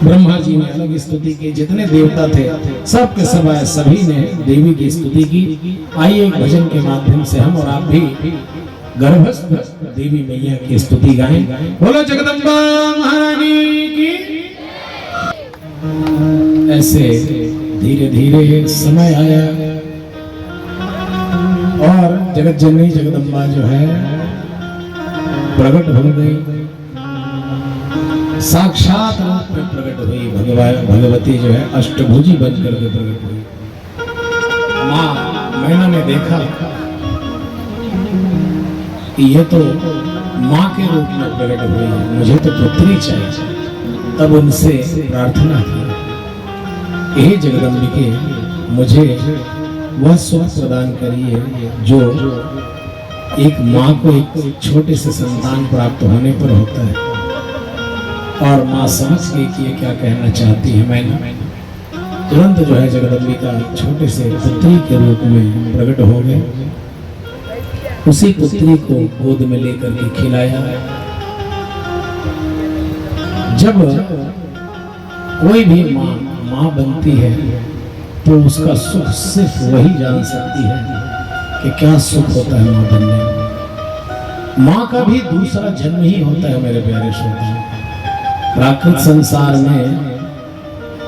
ब्रह्मा जी ने अलग स्तुति की, जितने देवता थे सब के सब आए, सभी ने देवी की स्तुति की। आइए एक भजन के माध्यम से हम और आप भी गर्भस्थ देवी मैया की स्तुति गाएं। बोलो जगदम्बा महारानी की। ऐसे धीरे धीरे समय आया और जगत जननी जगदम्बा जो है प्रकट हो गई, साक्षात रूप में प्रकट हुई। भगवती जो है अष्टभुजी बन करके प्रकट हुई। माँ मैना ने देखा कि ये तो माँ के रूप में प्रकट हुई है, मुझे तो पुत्री चाहिए। तब उनसे प्रार्थना की, हे जगदम्बिके, मुझे वह सुख प्रदान करिए जो एक माँ को एक छोटे से संतान प्राप्त होने पर होता है। और माँ समझ गई कि ये क्या कहना चाहती है। मैंने तुरंत जो है जगदम्बिका छोटे से पुत्री के रूप में प्रकट हो गए। उसी पुत्री को गोद में लेकर के खिलाया। जब कोई भी माँ बनती है तो उसका सुख सिर्फ वही जान सकती है कि क्या सुख होता है माँ बनने में। माँ का भी दूसरा जन्म ही होता है मेरे प्यारे श्रोताओ। प्राकृत संसार में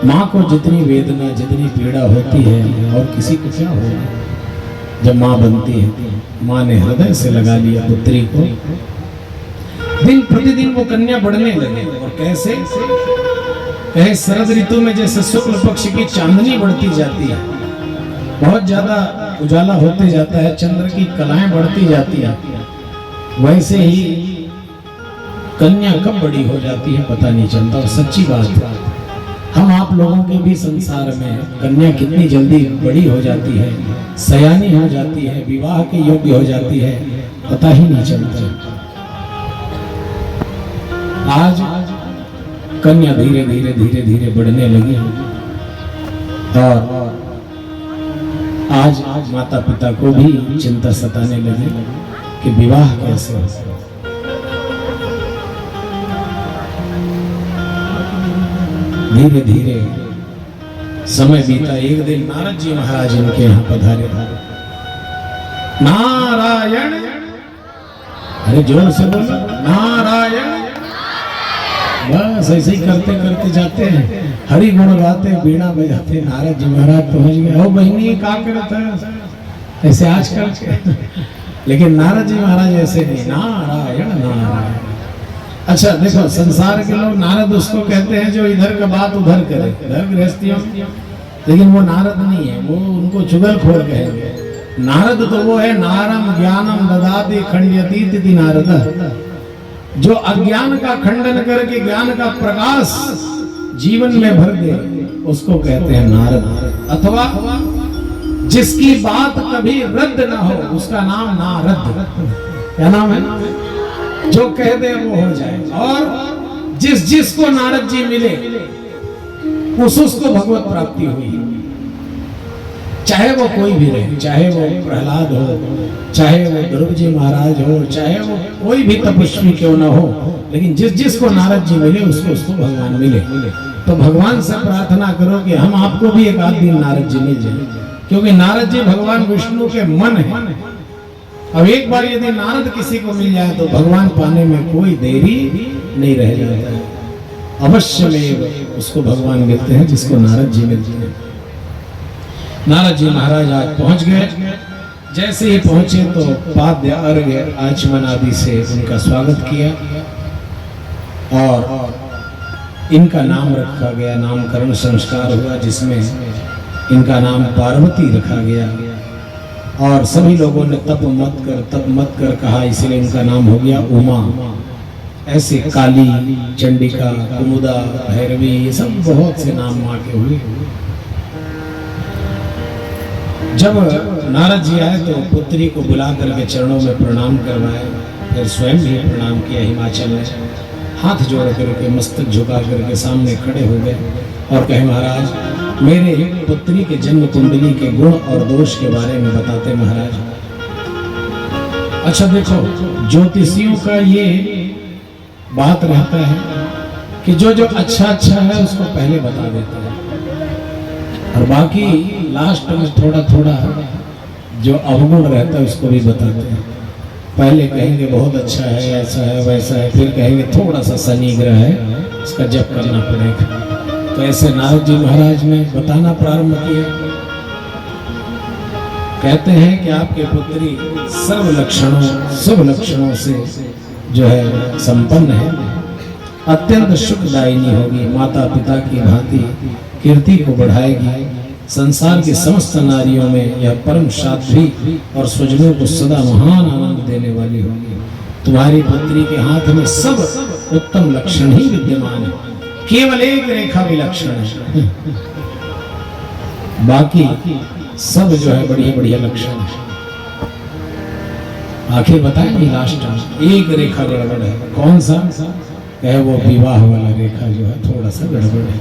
माँ को जितनी वेदना जितनी पीड़ा होती है और किसी को क्या होगा। जब माँ बनती है, माँ ने हृदय से लगा लिया पुत्री को। दिन प्रतिदिन वो कन्या बढ़ने लगे। और कैसे कहे, शरद ऋतु में जैसे शुक्ल पक्ष की चांदनी बढ़ती जाती है, बहुत ज्यादा उजाला होते जाता है, चंद्र की कलाएं बढ़ती जाती है, वैसे ही कन्या कब बड़ी हो जाती है पता नहीं चलता। और सच्ची बात है, हम आप लोगों के भी संसार में कन्या कितनी जल्दी बड़ी हो जाती है, सयानी हो जाती है, विवाह के योग्य हो जाती है, पता ही नहीं चलता। आज कन्या धीरे धीरे धीरे धीरे बढ़ने लगी और आज माता पिता को भी चिंता सताने लगी कि विवाह कैसे हो। धीरे धीरे समय बीता। एक दिन नारद जी महाराज इनके यहाँ पधारे। नारायण, अरे जोर से बोलो नारायण। बस ऐसे ही करते करते जाते हैं, हरि गुण गाते, बीड़ा बजाते। नारद जी महाराज पहुंच गए। ओ बहनी क्या करता है, ऐसे आजकल के। लेकिन नारद जी महाराज ऐसे नहीं, नारायण नारायण। अच्छा देखो, संसार के लोग नारद उसको कहते हैं जो इधर का बात उधर करे, घर गृहस्थियों, लेकिन वो नारद नहीं है, वो उनको चुगलखोर कहेंगे। नारद तो वो है नारम ज्ञानम ददाति खंडयति इति नारद, जो अज्ञान का खंडन करके ज्ञान का प्रकाश जीवन में भर दे, उसको कहते हैं नारद। अथवा जिसकी बात कभी रद्द ना हो, उसका नाम नारद। क्या नाम है? जो कह दे वो हो जाए। और जिसको नारद जी मिले उसको भगवत प्राप्ति हुई, चाहे वो कोई भी रहे, चाहे वो प्रहलाद हो, चाहे वो ध्रुव जी महाराज हो, चाहे वो कोई भी तपस्वी क्यों ना हो, लेकिन जिसको नारद जी मिले उसको भगवान मिले। तो भगवान से प्रार्थना करो कि हम आपको भी एक आध दिन नारद जी मिल जाए, क्योंकि नारद जी भगवान विष्णु के मन है। अब एक बार यदि नारद किसी को मिल जाए तो भगवान पाने में कोई देरी नहीं रह जाता है, अवश्य में उसको भगवान मिलते हैं जिसको नारद जी मिलते हैं। नारद जी महाराज आज पहुंच गए। जैसे ही पहुंचे तो पाद्य अर्घ्य आचमन आदि से उनका स्वागत किया और इनका नाम रखा गया, नामकरण संस्कार हुआ जिसमें इनका नाम पार्वती रखा गया। और सभी लोगों ने तप मत कर कहा, इसलिए इनका नाम हो गया उमा। ऐसे काली, चंडिका, कुमुदा, भैरवी, ये सब बहुत से नाम मां के हुए। जब नारद जी आए तो पुत्री को बुला करके चरणों में प्रणाम करवाए, फिर स्वयं भी प्रणाम किया। हिमाचल में हाथ जोड़ करके मस्तक झुका करके सामने खड़े हो गए और कहे, महाराज मेरे पुत्री के जन्म कुंडली के गुण और दोष के बारे में बताते महाराज। अच्छा देखो, ज्योतिषियों का ये बात रहता है कि जो अच्छा है उसको पहले बता देते हैं और बाकी लास्ट में थोड़ा जो अवगुण रहता है उसको भी बताते हैं। पहले कहेंगे बहुत अच्छा है, ऐसा है, वैसा है, फिर कहेंगे थोड़ा सा शनि ग्रह है, इसका जप करना पड़ेगा। तो ऐसे नारद जी महाराज ने बताना प्रारंभ किया। कहते हैं कि आपके पुत्री सब लक्षणों से जो है संपन्न है, अत्यंत सुखदायिनी होगी, माता पिता की भांति कीर्ति को बढ़ाएगी, संसार की समस्त नारियों में यह परम साध्वी और स्वजनों को सदा महान आनंद देने वाली होगी। तुम्हारी पुत्री के हाथ में सब उत्तम लक्षण ही विद्यमान है, केवल एक रेखा विलक्षण है, बाकी सब जो है बढ़िया लक्षण है। आखिर बताएंगे लास्ट में एक रेखा गड़बड़ है। कौन सा? कहे वो विवाह वाला रेखा जो है थोड़ा सा गड़बड़ है।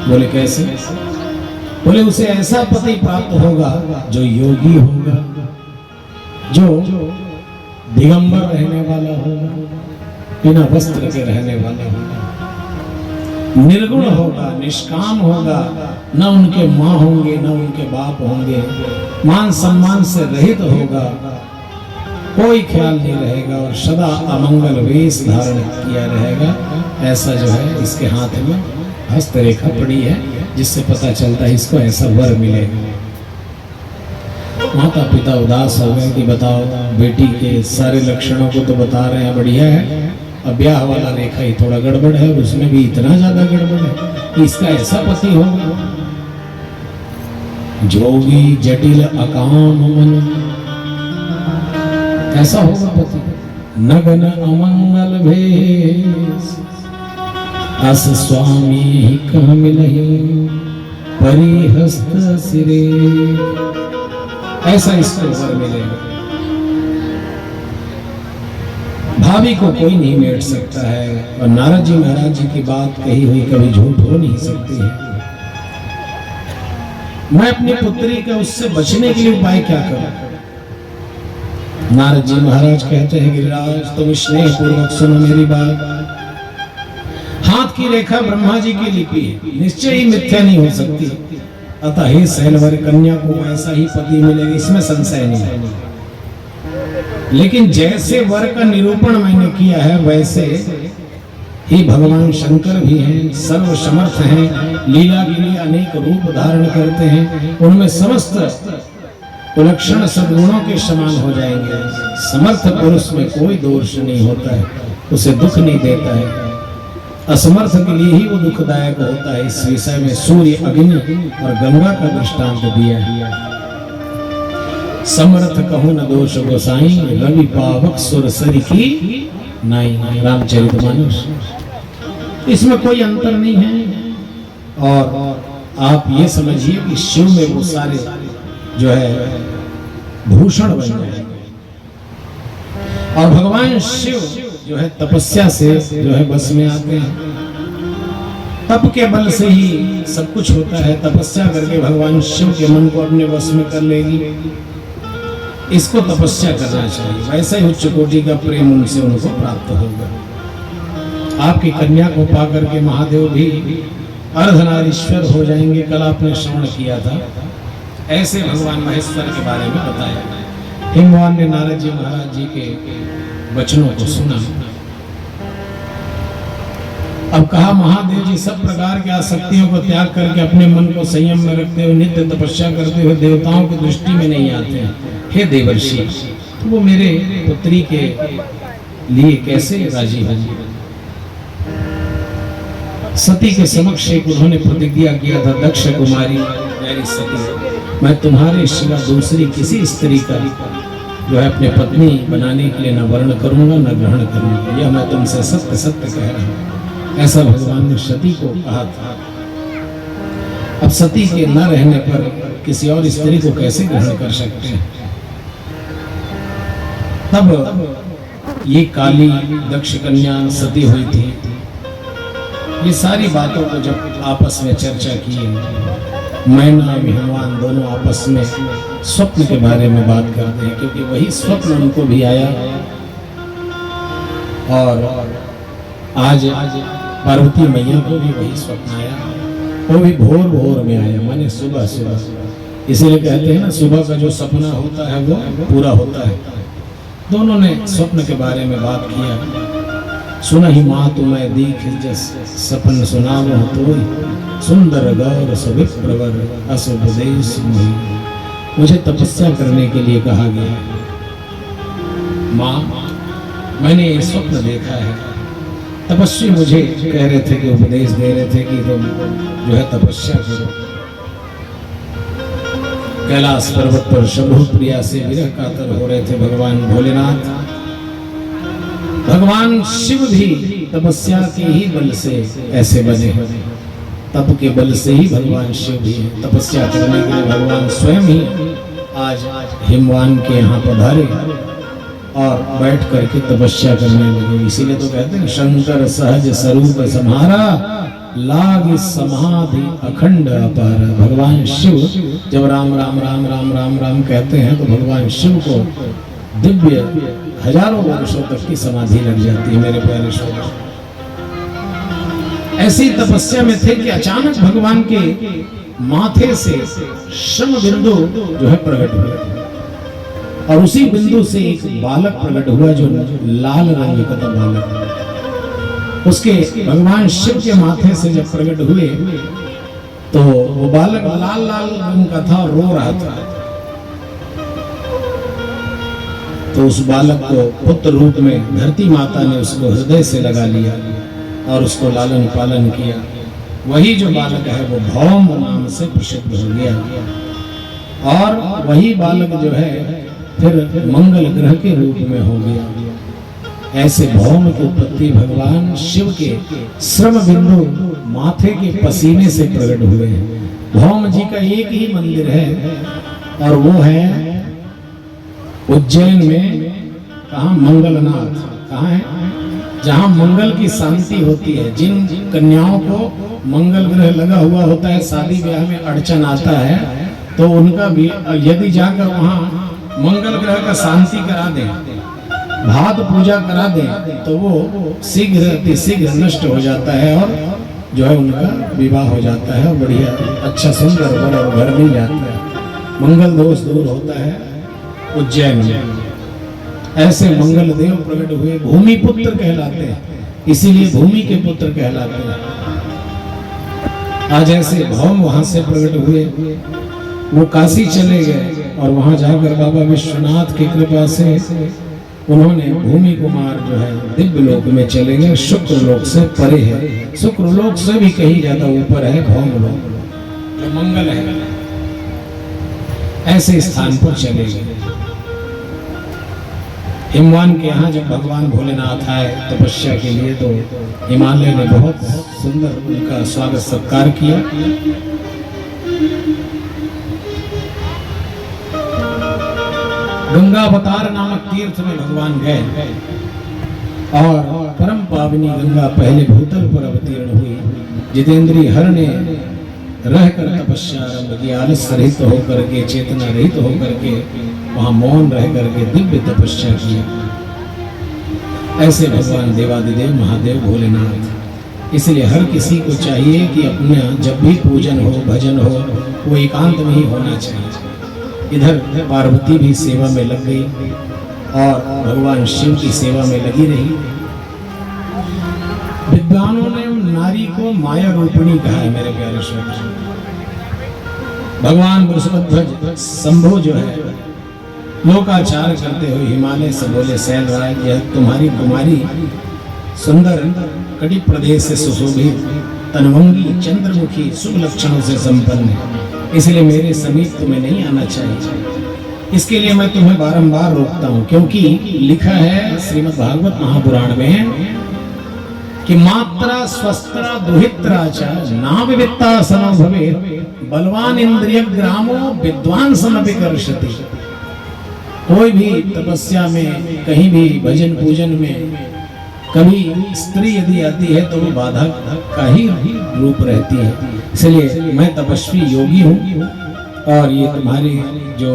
बोले कैसे? बोले उसे ऐसा पति प्राप्त होगा जो योगी होगा, जो दिगंबर रहने वाला होगा, बिना वस्त्र के रहने वाला होगा, निर्गुण होगा, निष्काम होगा, न उनके माँ होंगे न उनके बाप होंगे, मान सम्मान से रहित होगा, कोई ख्याल नहीं रहेगा और सदा अमंगल वेश धारण किया रहेगा। ऐसा जो है इसके हाथ में हस्तरेखा पड़ी है, जिससे पता चलता है इसको ऐसा वर मिलेगा। माता पिता उदास हो गए कि बताओ, बेटी के सारे लक्षणों को तो बता रहे हैं बढ़िया है, अब ब्याह वाला रेखा ही थोड़ा गड़बड़ है, उसमें भी इतना ज्यादा गड़बड़ है कि इसका ऐसा पति होगा। जोगी जटिल अकाम मन, कैसा होगा पति? नगन अमंगल भेष, अस स्वामी कह मिलहि परिहस्त सिरे। ऐसा इसको वर मिलेगा। भाभी को कोई नहीं मेट सकता है और नारद जी महाराज जी की बात कही हुई कभी झूठ हो नहीं सकती है। मैं अपनी पुत्री के उससे बचने के लिए उपाय क्या करूं? नारद जी महाराज कहते हैं, गिरिराज तुम स्नेह पूर्वक सुनो मेरी बात। हाथ की रेखा ब्रह्मा जी की लिपि है, निश्चय ही मिथ्या नहीं हो सकती। अतः हे सैलवर कन्या को ऐसा ही पति मिलेगा, इसमें संशय नहीं है। लेकिन जैसे वर का निरूपण मैंने किया है वैसे ही भगवान शंकर भी हैं, सर्व समर्थ हैं, लीला के लिए अनेक रूप धारण करते हैं, उनमें समस्त विलक्षण सद्गुणों के समान हो जाएंगे। समर्थ पुरुष में कोई दोष नहीं होता है। उसे दुख नहीं देता है। असमर्थ के लिए ही वो दुखदायक होता है। इस विषय में सूर्य, अग्नि और गंगा का दृष्टांत दिया है। समर्थ कहूं न दोष गोसाई, रवि पावक सुरसरी की नाई। रामचरितमानस। इसमें कोई अंतर नहीं है। और आप ये समझिए कि शिव में वो सारे जो है भूषण बन जाएंगे। और भगवान शिव जो है तपस्या से जो है बस में आते हैं। तप के बल से ही सब कुछ होता है। तपस्या करके भगवान शिव के मन को अपने वश में कर लेगी। इसको तपस्या करना चाहिए। वैसे ही उच्च कोटि का प्रेम उनसे उनको प्राप्त होगा। आपकी कन्या को पाकर के महादेव भी अर्धनारीश्वर हो जाएंगे। कल आपने श्रवण किया था। ऐसे भगवान महेश्वर के बारे में बताया। हिमवान ने नारद जी महाराज जी के वचनों को सुना। अब कहा महादेव जी सब प्रकार की आसक्तियों को त्याग करके अपने मन को संयम में रखते हुए नित्य तपस्या करते हुए देवताओं की दृष्टि में नहीं आते हैं। हे देवर्षि, तो वो मेरे पुत्री के लिए कैसे राजी होंगे? सती के समक्ष एक उन्होंने प्रतिज्ञा किया था, दक्ष कुमारी मेरी सती, मैं तुम्हारे सिवा दूसरी किसी स्त्री का जो है अपने पत्नी बनाने के लिए न वर्ण करूंगा न ग्रहण करूंगा। यह मैं तुमसे सत्य सत्य कह रहा हूं। ऐसा भगवान ने सती को कहा था। अब सती के न रहने पर किसी और स्त्री को कैसे ग्रहण कर सकते हैं? तब ये काली दक्ष कन्या सती हुई थी। ये सारी बातों को जब आपस में चर्चा की, मैना हिमवान दोनों आपस में स्वप्न के बारे में बात करते हैं, क्योंकि वही स्वप्न उनको भी आया। और आज पार्वती मैया को भी वही स्वप्न आया। वो भी भोर भोर में आया, माने सुबह सुबह। इसीलिए कहते हैं ना, सुबह का जो सपना होता है वो पूरा होता है। दोनों ने स्वप्न के बारे में बात किया। सुना ही माँ तुम्हें दीख जस सपन सुनाव तो सुंदर गौर सुविप्रवर असुपदेश मुझे। मुझे तपस्या करने के लिए कहा गया है। माँ, मैंने ये स्वप्न देखा है। तपस्वी मुझे कह रहे थे कि उपदेश दे रहे थे कि तुम जो है तपस्या करो। कैलाश पर्वत पर शंभु प्रिया से विरह कातर हो रहे थे भगवान भोलेनाथ। भगवान शिव भी तपस्या के ही बल से ऐसे बने हैं। तप के बल से ही भगवान शिव भी है। तपस्या करने के लिए भगवान स्वयं ही आज हिमवान के यहाँ पधारे और बैठ करके तपस्या करने लगे। इसीलिए तो कहते हैं शंकर सहज स्वरूप सम्हारा लाग समाधि अखंड अपार। भगवान शिव जब राम राम राम राम राम राम कहते हैं तो भगवान शिव को दिव्य हजारों वर्षों तक की समाधि लग जाती है। मेरे प्यारे श्रोता, ऐसी तपस्या में थे कि अचानक भगवान के माथे से श्रम बिंदु जो है प्रकट हुआ। और उसी बिंदु से एक बालक प्रकट हुआ जो लाल रंग का था बालक। उसके भगवान शिव के माथे से जब प्रकट हुए तो वो बालक लाल लाल रंग का था, रो रहा था। तो उस बालक को पुत्र रूप में धरती माता ने उसको हृदय से लगा लिया और उसको लालन पालन किया। वही जो बालक है वो भौम नाम से प्रसिद्ध हो गया। और वही बालक जो है फिर मंगल ग्रह के रूप में हो गया। ऐसे भौम की उत्पत्ति भगवान शिव के श्रम बिंदु माथे के पसीने से प्रकट हुए हैं। भौम जी का एक ही मंदिर है और वो है उज्जैन में। कहाँ? मंगलनाथ। कहाँ है? जहाँ मंगल की शांति होती है। जिन कन्याओं को मंगल ग्रह लगा हुआ होता है, शादी ब्याह में अड़चन आता है, तो उनका भी यदि जाकर वहाँ मंगल ग्रह का शांति करा दें, भात पूजा करा दें, तो वो शीघ्र अतिशीघ्र नष्ट हो जाता है और जो है उनका विवाह हो जाता है। बढ़िया अच्छा सुंदर वर और घर मिल जाता है। मंगल दोष दूर होता है उज्जैन में। ऐसे मंगल देव प्रकट हुए, भूमि पुत्र कहलाते हैं, इसीलिए भूमि के पुत्र कहलाते हैं। आज ऐसे भौम वहां से प्रकट हुए। वो काशी चले गए और वहां जाकर बाबा विश्वनाथ की कृपा से उन्होंने भूमि कुमार जो है दिव्य लोक में चले गए, शुक्र लोक से परे है, शुक्र लोक से भी कहीं ज्यादा ऊपर है भौम लोक जो मंगल है, ऐसे स्थान पर चले गए। हिमवान के यहाँ जब भगवान भोलेनाथ आए तपस्या के लिए तो हिमालय ने बहुत सुंदर उनका स्वागत सत्कार किया। गंगावतार नामक तीर्थ में भगवान गए और परम पावनी गंगा पहले भूतल पर अवतीर्ण हुई। जितेंद्रिय हर ने रहकर तपस्या आरंभ की, आलस रहित होकर के, चेतना रहित होकर के वहां मौन रह करके दिव्य तपस्या किया। ऐसे भगवान देवादिदेव महादेव भोलेनाथ। इसलिए हर किसी को चाहिए कि अपना जब भी पूजन हो, भजन हो, वो एकांत में ही होना चाहिए। इधर पार्वती भी सेवा में लग गई और भगवान शिव की सेवा में लगी रही। विद्वानों ने नारी को माया रूपिणी कहा है मेरे प्यारे श्रोता। भगवान बृहस्पतिध्वज शंभु जो है लोकाचार करते हुए हिमालय से बोले, शैलराज यह तुम्हारी कुमारी सुंदर कटि प्रदेश से सुशोभित, तनवंगी, चंद्रमुखी, शुभ लक्षणों से संपन्न है, इसलिए मेरे समीप तुम्हें नहीं आना चाहिए। इसके लिए मैं तुम्हें बारंबार रोकता हूं, क्योंकि लिखा है श्रीमद् भागवत महापुराण में कि मात्रा स्वस्त्रा दुहित्रा च नाविवित्ता सनो भवे बलवान इंद्रिय ग्रामो विद्वान समपि कर्षति। कोई भी तपस्या में, कहीं भी भजन पूजन में कभी स्त्री यदि आती है तो वो बाधा का ही रूप रहती है। इसलिए मैं तपस्वी योगी हूँ और ये तुम्हारी जो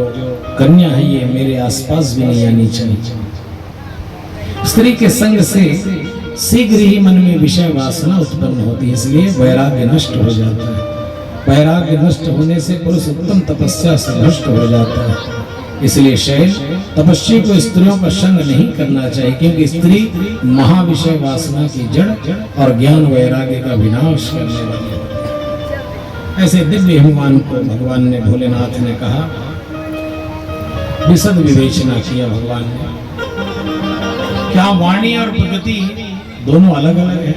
कन्या है ये मेरे आसपास भी नहीं आनी चाहिए। स्त्री के संग से शीघ्र ही मन में विषय वासना उत्पन्न होती है, इसलिए वैराग्य नष्ट हो जाता है। वैराग्य नष्ट होने से पुरुष उत्तम तपस्या से नष्ट हो जाता है। इसलिए शैल तपस्वी को स्त्रियों का संग नहीं करना चाहिए, क्योंकि स्त्री महाविषय वासना की जड़ और ज्ञान वैराग्य का विनाश करने वाली होती है। ऐसे दिव्य हिमवान को भगवान ने, भोलेनाथ ने कहा, विशद विवेचना किया भगवान ने। क्या वाणी और प्रकृति दोनों अलग अलग है?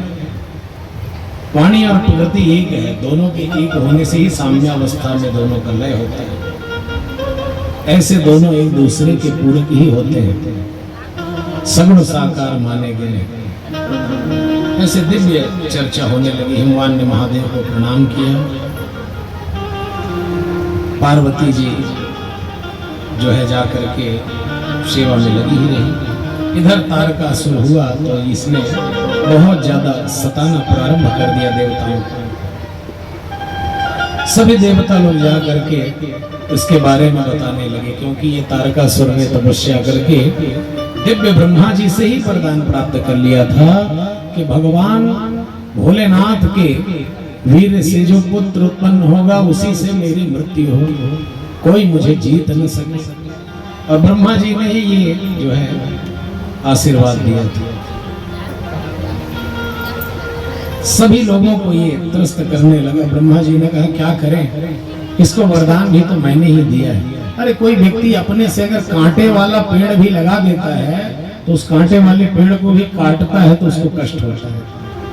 वाणी और प्रकृति एक है, दोनों के एक होने से ही साम्यावस्था में दोनों का लय होता है। ऐसे दोनों एक दूसरे के पूरक ही होते हैं, सगुण साकार माने गए। ऐसे दिव्य चर्चा होने लगी। हिमवान ने महादेव को प्रणाम किया। पार्वती जी जो है जाकर के सेवा में लगी ही रही। इधर तारकासुर हुआ तो इसने बहुत ज्यादा सताना प्रारंभ कर दिया देवताओं को। सभी देवता लोग जा करके इसके बारे में बताने लगे, क्योंकि ये तारकासुर ने तपस्या करके दिव्य ब्रह्मा जी से ही वरदान प्राप्त कर लिया था कि भगवान भोलेनाथ के वीर से जो पुत्र उत्पन्न होगा उसी से मेरी मृत्यु होगी, कोई मुझे जीत न सके। और ब्रह्मा जी ने ही ये जो है आशीर्वाद दिया था। सभी लोगों को ये त्रस्त करने लगा। ब्रह्मा जी ने कहा क्या करें, इसको वरदान भी तो मैंने ही दिया है। अरे कोई व्यक्ति अपने से अगर कांटे वाला पेड़ भी लगा देता है तो उस कांटे वाले पेड़ को भी काटता है तो उसको कष्ट होता है,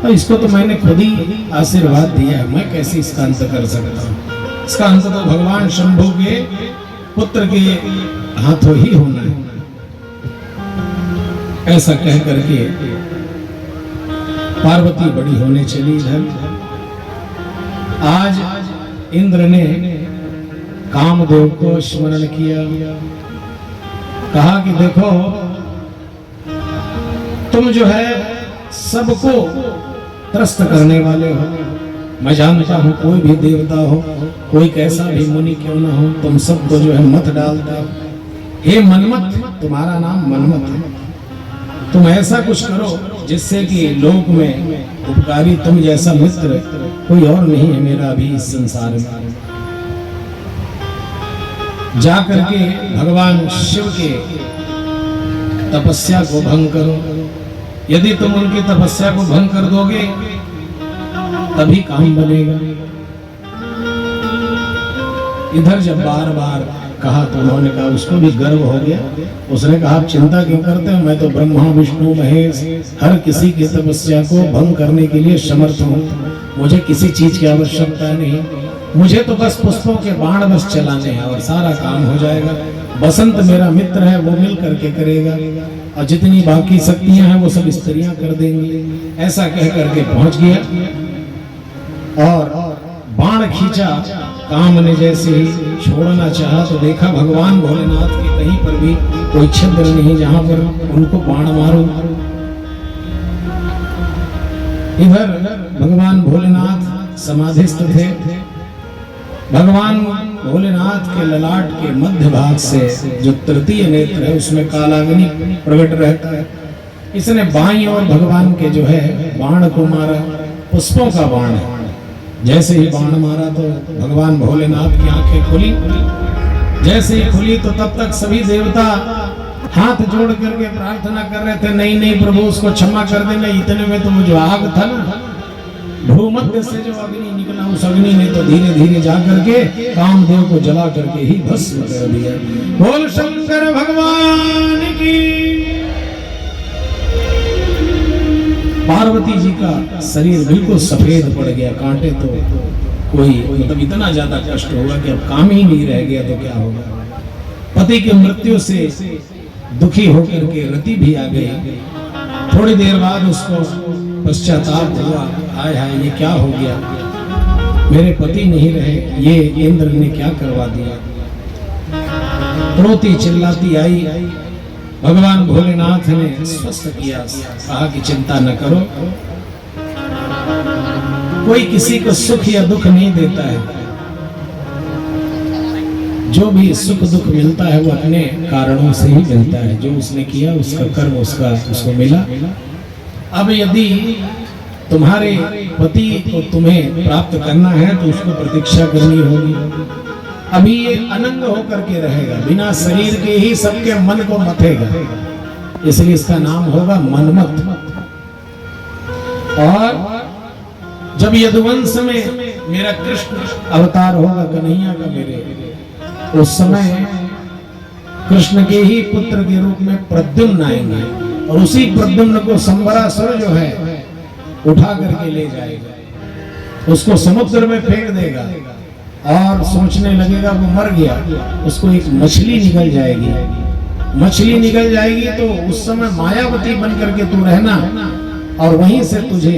और इसको तो मैंने खुद ही आशीर्वाद दिया है, मैं कैसे इसका अंत कर सकता हूँ। इसका अंत तो भगवान शंभु के पुत्र के हाथों ही होना है। ऐसा कह करके पार्वती बड़ी होने चली। इधर आज इंद्र ने कामदेव को स्मरण किया, कहा कि देखो तुम जो है सबको त्रस्त करने वाले हो। मैं जानता हूं कोई भी देवता हो, कोई कैसा भी मुनि क्यों ना हो, तुम सबको जो है मत डालता। हे मनमत, तुम्हारा नाम मनमत है, तुम ऐसा कुछ करो जिससे कि लोक में उपकारी तुम जैसा मित्र कोई और नहीं है मेरा अभी इस संसार में। जाकर के भगवान शिव के तपस्या को भंग करो। यदि तुम उनकी तपस्या को भंग कर दोगे तभी काम बनेगा। इधर जब बार बार कहा तो उन्होंने कहा, उसको भी गर्व हो गया। उसने कहा आप चिंता क्यों करते हो, मैं तो ब्रह्मा विष्णु महेश हर किसी की तपस्या को भंग करने के लिए समर्थ हूँ, मुझे किसी चीज की आवश्यकता नहीं, मुझे तो बस पुष्पों के बाण बस चलाने हैं और सारा काम हो जाएगा। बसंत मेरा मित्र है, वो मिल करके करेगा और जितनी बाकी शक्तियां हैं वो सब स्त्रियां कर देंगी। ऐसा कह करके पहुंच गया और बाण खींचा। काम ने जैसे ही छोड़ना चाहा तो देखा भगवान भोलेनाथ के कहीं पर भी कोई छिद्र नहीं जहां पर उनको बाण मारो। इधर भगवान भोलेनाथ समाधिस्थ थे। भगवान भोलेनाथ के ललाट के मध्य भाग से जो तृतीय नेत्र है उसमें कालाग्नि प्रकट रहता है। इसने बाईं ओर भगवान के जो है बाण को मारा, पुष्पों का बाण है। जैसे ही बाण मारा तो भगवान भोलेनाथ की आंखें खुली। जैसे ही खुली तो तब तक सभी देवता हाथ जोड़ करके प्रार्थना कर रहे थे, नहीं नहीं प्रभु उसको क्षमा कर देना। इतने में तो वो जो आग था ना, भूमध्य से जो अग्नि निकला, उस अग्नि ने तो धीरे धीरे जा करके कामदेव को जला करके ही भस्म कर दिया। बोल शंकर भगवान की। पार्वती जी का शरीर बिल्कुल सफेद पड़ गया। कांटे तो कोई मतलब इतना ज्यादा कष्ट होगा कि अब काम ही नहीं रह गया तो क्या होगा। पति की मृत्यु से दुखी होकर के रति भी आ गई। थोड़ी देर बाद उसको पश्चाताप हुआ, हाय हाय ये क्या हो गया, मेरे पति नहीं रहे, ये इंद्र ने क्या करवा दिया। रोती चिल्लाती आई। भगवान भोलेनाथ ने स्वस्थ किया, कहा कि चिंता न करो, कोई किसी को सुख या दुख नहीं देता है, जो भी सुख दुख मिलता है वो अपने कारणों से ही मिलता है। जो उसने किया उसका कर्म उसको मिला। अब यदि तुम्हारे पति को तुम्हें प्राप्त करना है तो उसको प्रतीक्षा करनी होगी। अभी ये अनंग होकर के रहेगा, बिना शरीर के ही सबके मन को मथेगा, इसलिए इसका नाम होगा मनमत। और जब यदुवंश में मेरा कृष्ण अवतार होगा कन्हैया का मेरे, उस समय कृष्ण के ही पुत्र के रूप में प्रद्युम्न आएंगे और उसी प्रद्युम्न को संबरासुर जो है उठा करके ले जाएगा, उसको समुद्र में फेंक देगा और सोचने लगेगा वो मर गया। उसको एक मछली निकल जाएगी, मछली निकल जाएगी तो उस समय मायावती बन करके तू रहना और वहीं से तुझे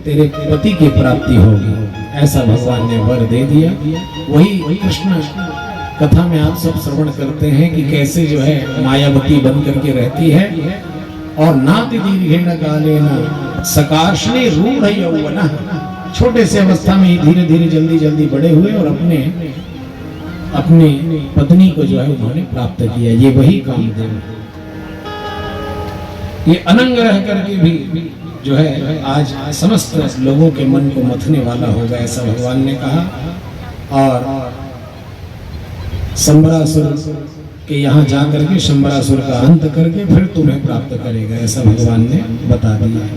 तेरे पति की प्राप्ति होगी। ऐसा भगवान ने वर दे दिया। वही कृष्ण कथा में आप सब श्रवण करते हैं कि कैसे जो है मायावती बन करके रहती है और नाति दीर्घेण कालेन सकार्षणे रूढ़ यौवनः, छोटे से अवस्था में ही धीरे धीरे जल्दी जल्दी बड़े हुए और अपने पत्नी को जो है उन्होंने प्राप्त किया। ये वही कामदेव, ये अनंग रह करके भी जो है आज समस्त लोगों के मन को मथने वाला होगा, ऐसा भगवान ने कहा। और संबरासुर के यहाँ जा करके संबरासुर का अंत करके फिर तुम्हें प्राप्त करेगा, ऐसा भगवान ने बता दिया।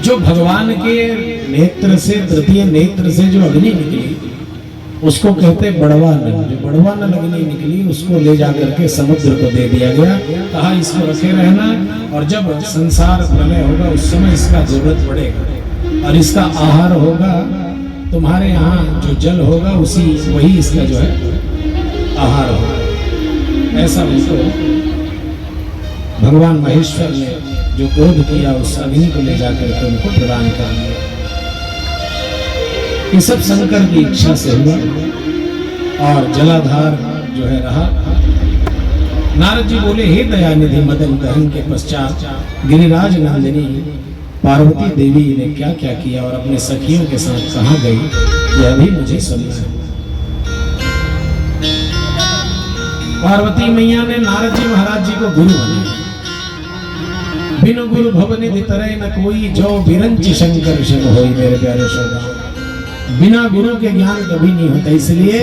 जो भगवान के नेत्र से, तृतीय नेत्र से जो अग्नि निकली उसको कहते बड़वा नल। जो बड़वा नल अग्नि निकली उसको ले जा करके समुद्र को दे दिया गया, कहा इसको रखे रहना और जब संसार प्रलय होगा उस समय इसका जरूरत पड़ेगा और इसका आहार होगा तुम्हारे यहाँ जो जल होगा उसी वही इसका जो है आहार होगा। ऐसा उसको भगवान महेश्वर ने जो क्रोध किया उस अग्नि को ले जाकर के उनको प्रदान कर दिया। ये सब शंकर की इच्छा से हुआ और जलाधार जो है रहा। नारद जी बोले, हे दयानिधि, मदन दहन के पश्चात गिरिराज नंदिनी पार्वती देवी ने क्या क्या किया और अपने सखियों के साथ कहाँ गई, यह भी मुझे सुनना है। पार्वती मैया ने नारद जी महाराज जी को गुरु बनाया। बिनु गुरु भवनिधि तरह न कोई, जो बिरंच शंकर शिव होई, मेरे प्यारे श्रोता। बिना गुरु के ज्ञान कभी नहीं होता, इसलिए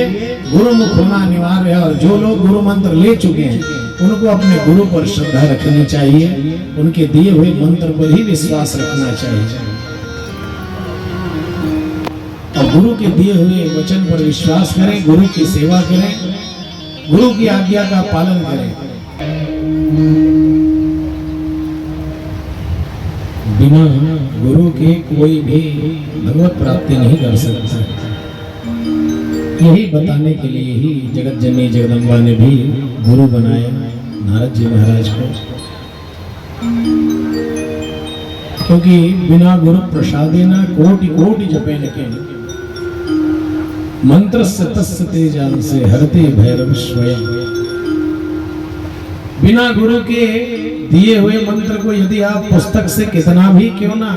गुरु मुख होना अनिवार्य है। और जो लोग गुरु मंत्र ले चुके हैं उनको अपने गुरु पर श्रद्धा रखनी चाहिए, उनके दिए हुए मंत्र पर ही विश्वास रखना चाहिए। और गुरु के दिए हुए वचन पर विश्वास करें, गुरु की सेवा करें, गुरु की आज्ञा का पालन करें। बिना गुरु के कोई भी भगवत प्राप्ति नहीं कर सकता। यही बताने के लिए ही जगत जननी जगदम्बा ने भी गुरु बनाया नारद जी महाराज को, क्योंकि बिना गुरु प्रसादेन कोटि कोटि जपेन के मंत्र से तस्य तेजान से हरते भैरव स्वयं। बिना गुरु के दिए हुए मंत्र को यदि आप पुस्तक से कितना भी क्यों ना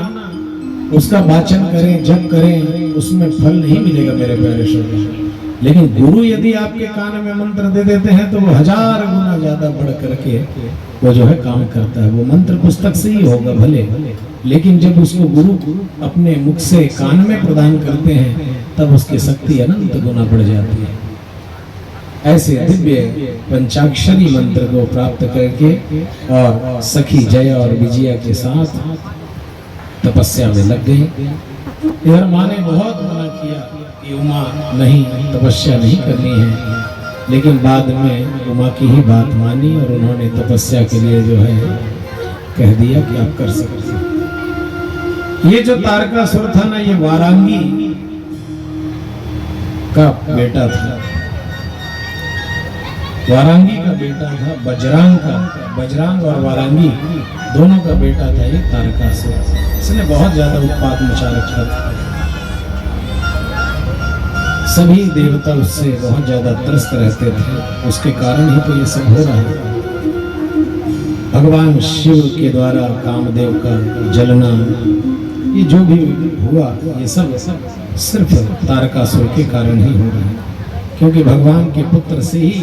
उसका वाचन करें, जप करें, उसमें फल नहीं मिलेगा मेरे प्यारे श्रोता। लेकिन गुरु यदि आपके कान में मंत्र दे देते हैं तो वो 1000 गुना ज्यादा बढ़ करके वो जो है काम करता है। वो मंत्र पुस्तक से ही होगा भले, लेकिन जब उसको गुरु अपने मुख से कान में प्रदान करते हैं तब उसकी शक्ति अनंत गुना बढ़ जाती है। ऐसे दिव्य पंचाक्षरी मंत्र को प्राप्त करके और सखी जय और विजया के साथ तपस्या में लग गई। इधर माँ ने बहुत मना किया कि उमा नहीं, तपस्या नहीं करनी है, लेकिन बाद में उमा की ही बात मानी और उन्होंने तपस्या के लिए जो है कह दिया कि आप कर सकते हैं। ये जो तारकासुर था ना, ये वारांगी का बेटा था, वारांगी का बेटा था, बजरांग का, बजरांग और वारांगी दोनों का बेटा था ये तारकासुर। इसने बहुत ज्यादा उत्पात मचा रखा था, सभी देवता उससे बहुत ज्यादा त्रस्त रहते थे, उसके कारण ही तो ये सब हो रहा है। भगवान शिव के द्वारा कामदेव का जलना, ये जो भी हुआ ये सब सिर्फ तारकासुर के कारण ही हो रहा है, क्योंकि भगवान के पुत्र से ही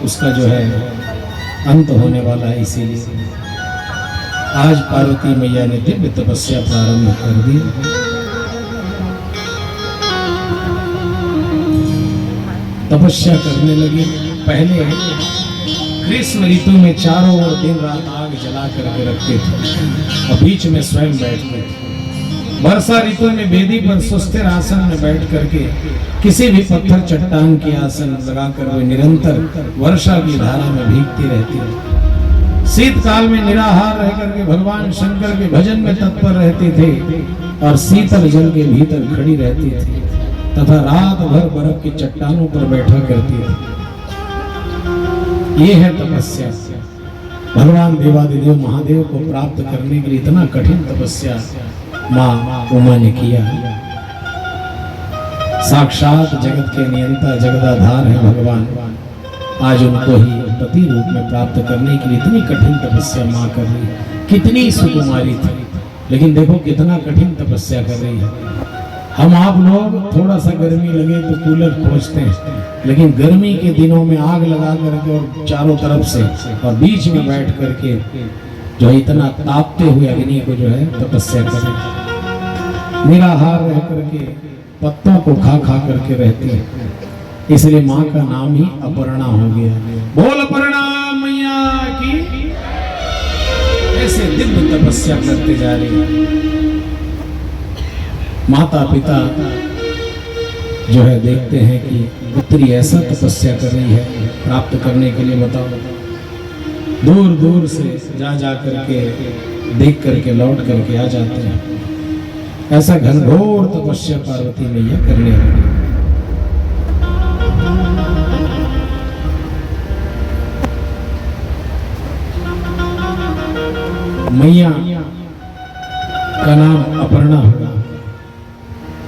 उसका जो है अंत होने वाला है। इसीलिए आज पार्वती मैया ने दिव्य तपस्या प्रारंभ कर दी। तपस्या करने लगी। पहले ग्रीष्म ऋतु में चारों ओर दिन रात आग जला करके रखते थे और बीच में स्वयं बैठते थे। वर्षा ऋतु में वेदी पर सुस्थिर आसन में बैठ करके किसी भी पत्थर चट्टान के आसन लगाकर वे निरंतर वर्षा की धारा में भीगती रहती है। शीतकाल में निराहार रह करके भगवान शंकर के भजन में तत्पर रहते थे और शीतल जल के भीतर खड़ी रहती थी तथा रात भर बर्फ की चट्टानों पर बैठा करती थी। ये है तपस्या। भगवान देवादिदेव महादेव को प्राप्त करने के लिए इतना कठिन तपस्या माँ उमा ने किया। साक्षात जगत के नियंता जगदाधार है भगवान। आज उनको ही पति रूप में प्राप्त करने के लिए इतनी कठिन तपस्या माँ कर रही है। कितनी सुकुमारी थी, लेकिन देखो कितना कठिन तपस्या कर रही है। हम आप लोग थोड़ा सा गर्मी लगे तो कूलर खोजते हैं, लेकिन गर्मी के दिनों में आग लगा करके और चारों तरफ से और बीच में बैठ करके जो इतना तापते हुए अग्नि को जो है तपस्या करें। निराहार रह करके पत्तों को खा खा करके रहती है, इसलिए माँ का नाम ही अपर्णा हो गया। बोल अपर्णा मैया की। ऐसे दिव्य तपस्या करते जा रही है। माता पिता जो है देखते हैं कि पुत्री ऐसा तपस्या कर रही है, प्राप्त करने के लिए बताओ दूर दूर से जा जा करके देख करके लौट करके आ जाते हैं। ऐसा घनघोर तपस्या पार्वती मैया करने लगी। मैया का नाम अपर्णा हुआ।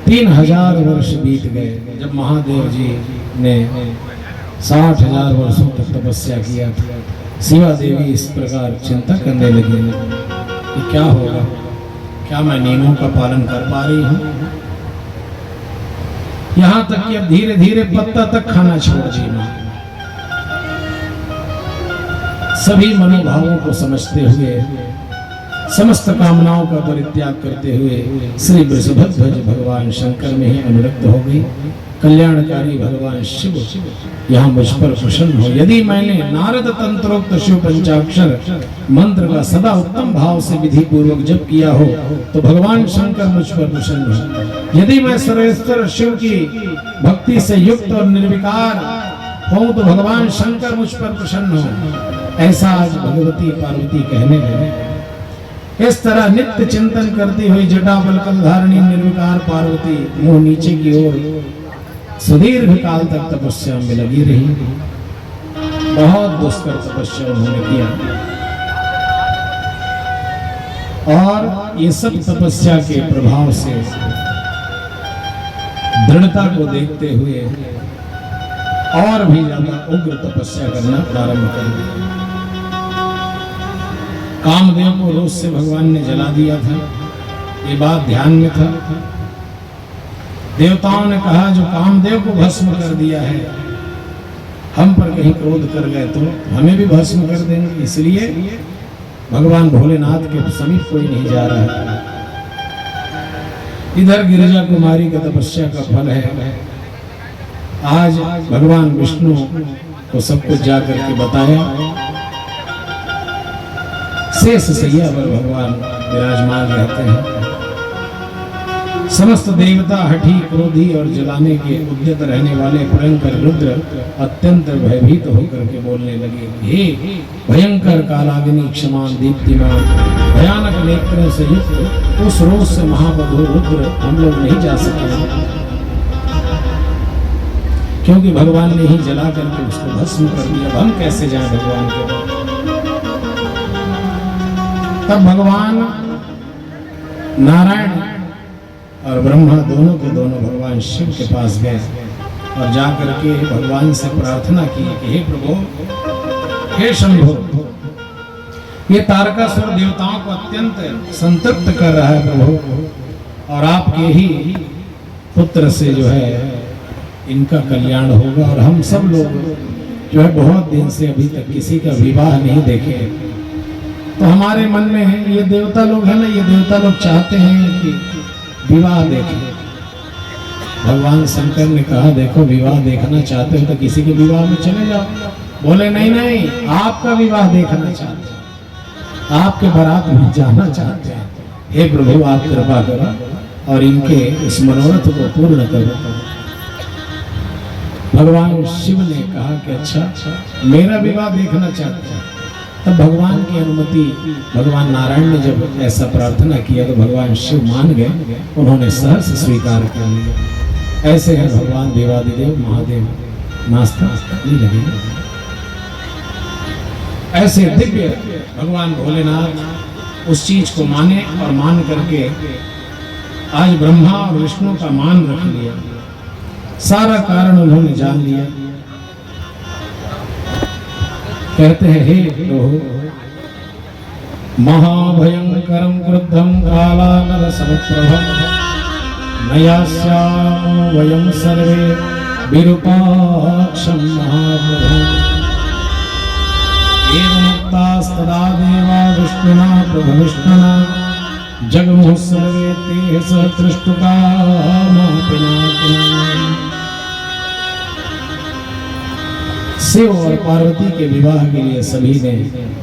3000 वर्ष बीत गए जब महादेव जी ने 60,000 वर्षों तक तपस्या किया था। शिवा देवी इस प्रकार चिंता करने लगी कि क्या होगा, क्या मैं नियमों का पालन कर पा रही हूँ। यहाँ तक कि अब धीरे धीरे पत्ता तक खाना छोड़ दी माँ। सभी मनोभावों को समझते हुए, समस्त कामनाओं का परित्याग करते हुए श्री वृषभध्वज भगवान शंकर में ही अनुरक्त हो गई। कल्याणकारी भगवान शिव यहाँ मुझ पर प्रसन्न हो। यदि मैंने नारद तंत्रोक्त शिव पंचाक्षर मंत्र का सदा उत्तम भाव से विधि पूर्वक जप किया हो तो भगवान शंकर मुझ पर प्रसन्न हो। यदि मैं सर्वेश्वर शिव की भक्ति से युक्त और निर्विकार हूँ तो भगवान शंकर मुझ पर प्रसन्न हो। ऐसा आज भगवती पार्वती कहने लगे। इस तरह नित्य चिंतन करती हुई जटाबल कलधारिणी निर्विकार पार्वती मुंह नीचे की ओर सुदीर्घ काल तक तपस्या में लगी रही। बहुत दुष्कर तपस्या उन्होंने किया और ये सब तपस्या के प्रभाव से दृढ़ता को देखते हुए और भी ज्यादा उग्र तपस्या करना प्रारंभ कर दिया। कामदेव को रोज से भगवान ने जला दिया था, ये बात ध्यान में था। देवताओं ने कहा जो कामदेव को भस्म कर दिया है, हम पर कहीं क्रोध कर गए तो हमें भी भस्म कर देंगे। इसलिए भगवान भोलेनाथ के समीप कोई नहीं जा रहा है। इधर गिरिजा कुमारी का तपस्या का फल है। आज भगवान विष्णु को सब कुछ जाकर के बताया। शेष सैया पर भगवान विराजमान रहते हैं। समस्त देवता हठी, क्रोधी और जलाने के उद्यत रहने वाले भयंकर रुद्र अत्यंत भयभीत होकर के बोलने लगे, हे भयंकर कालाग्नि क्षमान दीप्तिमान भयानक नेत्रों से युक्त उस रोज से महाबधु रुद्र हम लोग नहीं जा सके, क्योंकि भगवान ने ही जला करके उसको भस्म कर दिया। हम कैसे जाएं भगवान के? तब भगवान नारायण और ब्रह्मा दोनों के दोनों भगवान शिव के पास गए और जाकर के भगवान से प्रार्थना की कि हे प्रभु, हे शंभो, ये तारकासुर देवताओं को अत्यंत संतृप्त कर रहा है प्रभु, और आपके ही पुत्र से जो है इनका कल्याण होगा। और हम सब लोग जो है बहुत दिन से अभी तक किसी का विवाह नहीं देखे, तो हमारे मन में है ये देवता लोग है ना, ये देवता लोग चाहते हैं कि विवाह देखें। भगवान शंकर ने कहा देखो, विवाह देखना चाहते हो तो किसी के विवाह में चले जाओ। बोले नहीं नहीं, आपका विवाह देखना चाहते हैं, आपके बारात में जाना चाहते हैं। हे प्रभु, आप कृपा करो और इनके इस मनोरथ को पूर्ण करो। भगवान शिव ने कहा कि अच्छा, मेरा विवाह देखना चाहते हैं। तब भगवान की अनुमति, भगवान नारायण ने जब ऐसा प्रार्थना किया तो भगवान शिव मान गए, उन्होंने सहर्ष स्वीकार कर लिया। ऐसे है भगवान देवादिदेव महादेव नास्ता नहीं लगे। ऐसे दिव्य भगवान भोलेनाथ उस चीज को माने और मान करके आज ब्रह्मा और विष्णु का मान रख लिया। सारा कारण उन्होंने जान लिया। कहते हैं हे प्रभु, महाभयंकरं क्रुद्धं कालानल समप्रभं नयास्यामो वयं सर्वे विरूपाक्षं महाप्रभं। एवमुक्तास्तदा देवा विष्णुना प्रभविष्णुना जगमुः सर्वे ते सतृष्टुकामा पिनाकिना। शिव और पार्वती के विवाह के लिए सभी ने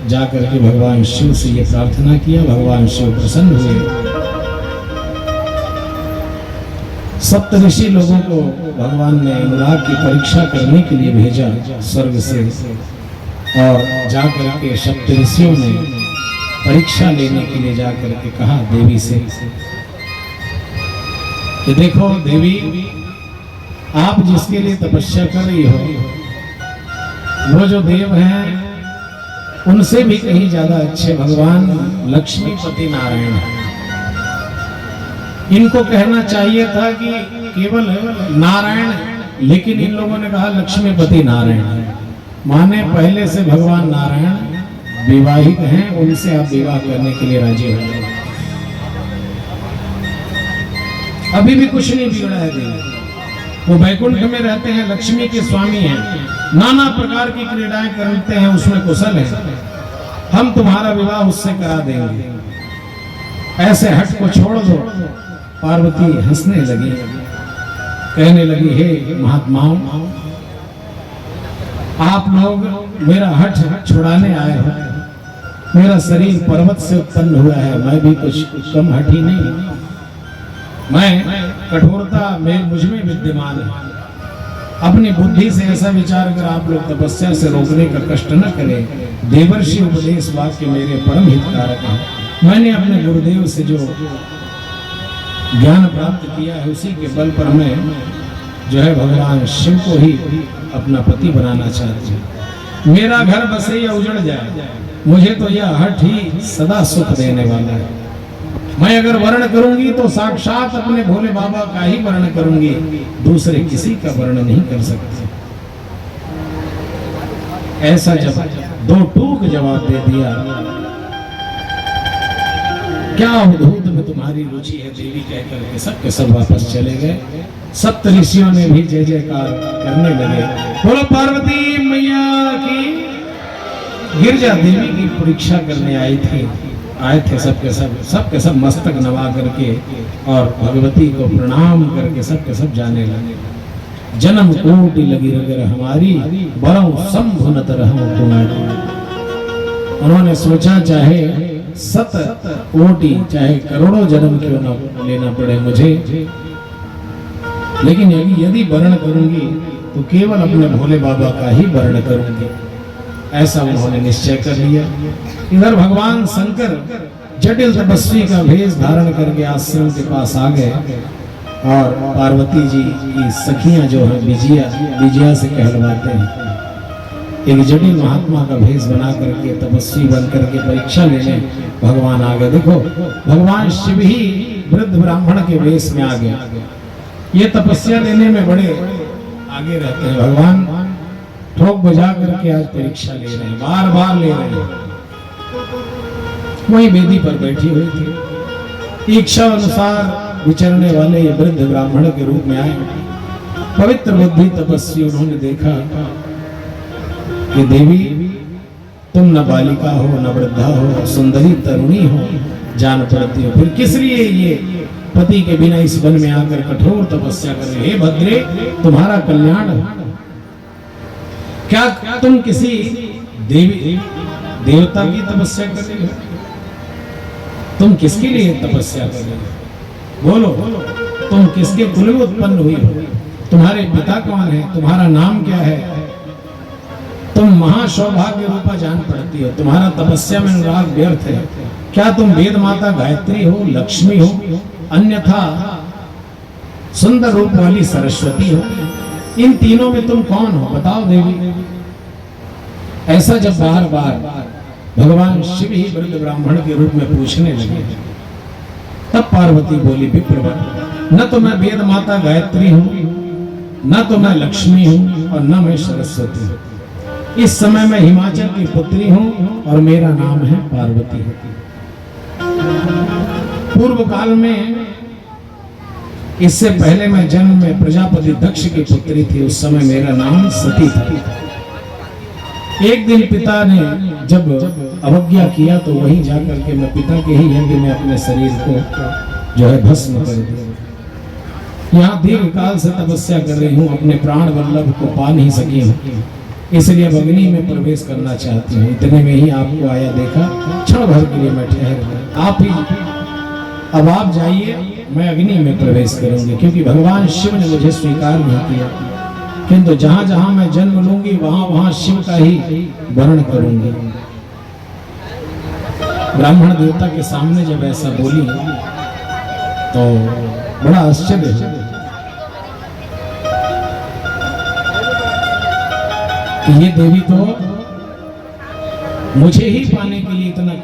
जाकर के भगवान शिव से ये प्रार्थना किया। भगवान शिव प्रसन्न हुए। सप्तऋषि लोगों को भगवान ने अनुराग की परीक्षा करने के लिए भेजा स्वर्ग से, और जाकर के सप्तऋषियों ने परीक्षा लेने के लिए जाकर के कहा देवी से कि देखो देवी, आप जिसके लिए तपस्या कर रही हो, वो जो देव हैं उनसे भी कहीं ज्यादा अच्छे भगवान लक्ष्मीपति नारायण हैं। इनको कहना चाहिए था कि केवल नारायण, लेकिन इन लोगों ने कहा लक्ष्मीपति नारायण। माने पहले से भगवान नारायण विवाहित हैं, उनसे आप विवाह करने के लिए राजी हो जाए। अभी भी कुछ नहीं बिगड़ा है देवी, वो वैकुंठ में रहते हैं, लक्ष्मी के स्वामी हैं, नाना प्रकार की क्रीड़ाएं करते हैं, उसमें कुशल है। हम तुम्हारा विवाह उससे करा देंगे, ऐसे हट को छोड़ दो। पार्वती हंसने लगी कहने लगी, हे महात्माओं, आप लोग मेरा हठ छुड़ाने आए हो। मेरा शरीर पर्वत से उत्पन्न हुआ है, मैं भी कुछ कम हठी नहीं। मैं कठोरता में मुझ में विद्यमान है। अपनी बुद्धि से ऐसा विचार कर आप लोग तपस्या से रोकने का कष्ट न करें। देवर्षि उपदेश वाक्य मेरे परम हितकारक है। मैंने अपने गुरुदेव से जो ज्ञान प्राप्त किया है, उसी के बल पर मैं जो है भगवान शिव को ही अपना पति बनाना चाहती हूँ। मेरा घर बसे या उजड़ जाए, मुझे तो यह हठ ही सदा सुख देने वाला है। मैं अगर वर्ण करूंगी तो साक्षात अपने भोले बाबा का ही वर्ण करूंगी, दूसरे किसी का वर्ण नहीं कर सकती। ऐसा जब दो टूक जवाब दे दिया, क्या अवधूत में तुम्हारी रुचि है देवी कहकर के सबके सब वापस चले गए। सप्त ऋषियों ने भी जय जयकार करने लगे। बोलो पार्वती मैया की। गिरजा देवी की परीक्षा करने आए थे सबके सब मस्तक नवा करके और भगवती को प्रणाम करके सबके सब जाने लगे। जन्म कोटि लगी रगर हमारी, बरौ शंभु न तरहु तुम्हारी। उन्होंने सोचा चाहे सत कोटि चाहे करोड़ों जन्म क्यों न लेना पड़े मुझे, लेकिन यदि वर्ण करूंगी तो केवल अपने भोले बाबा का ही वर्ण करूंगी। ऐसा उन्होंने निश्चय कर लिया। इधर भगवान शंकर जटिल तपस्वी का भेष धारण करके आश्रम के पास आ गए और पार्वती जी की सखियां जो है विजया से कहलवाते हैं, एक जटिल महात्मा का भेष बना करके तपस्वी बन करके परीक्षा लेने भगवान आ गए। देखो, भगवान शिव ही वृद्ध ब्राह्मण के वेश में आ गया। ये तपस्या लेने में बड़े आगे रहते हैं। भगवान ठोक बजा करके आज परीक्षा ले रहे हैं, बार बार ले रहे हैं। वही वेदी पर बैठी हुई थी। इच्छा अनुसार विचरने वाले ये वृद्ध ब्राह्मण के रूप में आए। पवित्र बुद्धि तपस्वी उन्होंने देखा कि देवी, तुम न बालिका हो न वृद्धा हो, सुंदरी तरुणी हो, जान पड़ती हो, फिर किस लिए ये पति के बिना इस वन में आकर कठोर तपस्या कर रहे? हे भद्रे, तुम्हारा कल्याण हो। क्या तुम किसी देवता की तपस्या कर रहे हो? तुम किसके लिए तपस्या कर रहे हो? बोलो, तुम किसके कुल में उत्पन्न हुई हो? तुम्हारे पिता कौन है? तुम्हारा नाम क्या है? तुम महासौभाग्य रूपा जान पड़ती हो, तुम्हारा तपस्या में अनुराग व्यर्थ है। क्या तुम वेद माता गायत्री हो, लक्ष्मी हो, अन्यथा सुंदर रूप वाली सरस्वती हो? इन तीनों में तुम कौन हो? बताओ देवी। ऐसा जब बार बार भगवान शिव ही वृद्ध ब्राह्मण के रूप में पूछने लगे, तब पार्वती बोली, विप्रवर, न तो मैं वेद माता गायत्री हूं, न तो मैं लक्ष्मी हूं और न मैं सरस्वती हूं। इस समय मैं हिमाचल की पुत्री हूं और मेरा नाम है पार्वती। पूर्व काल में, इससे पहले मैं जन्म में प्रजापति दक्ष की पुत्री थी। उस समय मेरा नाम सती था। एक दिन पिता ने जब अवज्ञा किया तो वहीं जाकर के मैं पिता के ही यज्ञ में अपने शरीर को जो है भस्म कर दिया। यहाँ दीर्घ काल से तपस्या कर रही हूँ, अपने प्राण वल्लभ को पा नहीं सकी हूँ, इसलिए अग्नि में प्रवेश करना चाहती हूँ। इतने में ही आपको आया देखा, क्षण भर के लिए मैं ठहर गया। आप ही अब आप जाइए, मैं अग्नि में प्रवेश करूंगी, क्योंकि भगवान शिव ने मुझे स्वीकार नहीं किया। किंतु जहां जहां मैं जन्म लूंगी वहां वहां शिव का ही वर्ण करूंगी। ब्राह्मण देवता के सामने जब ऐसा बोली तो बड़ा आश्चर्य है कि ये देवी तो मुझे ही पाने के लिए इतना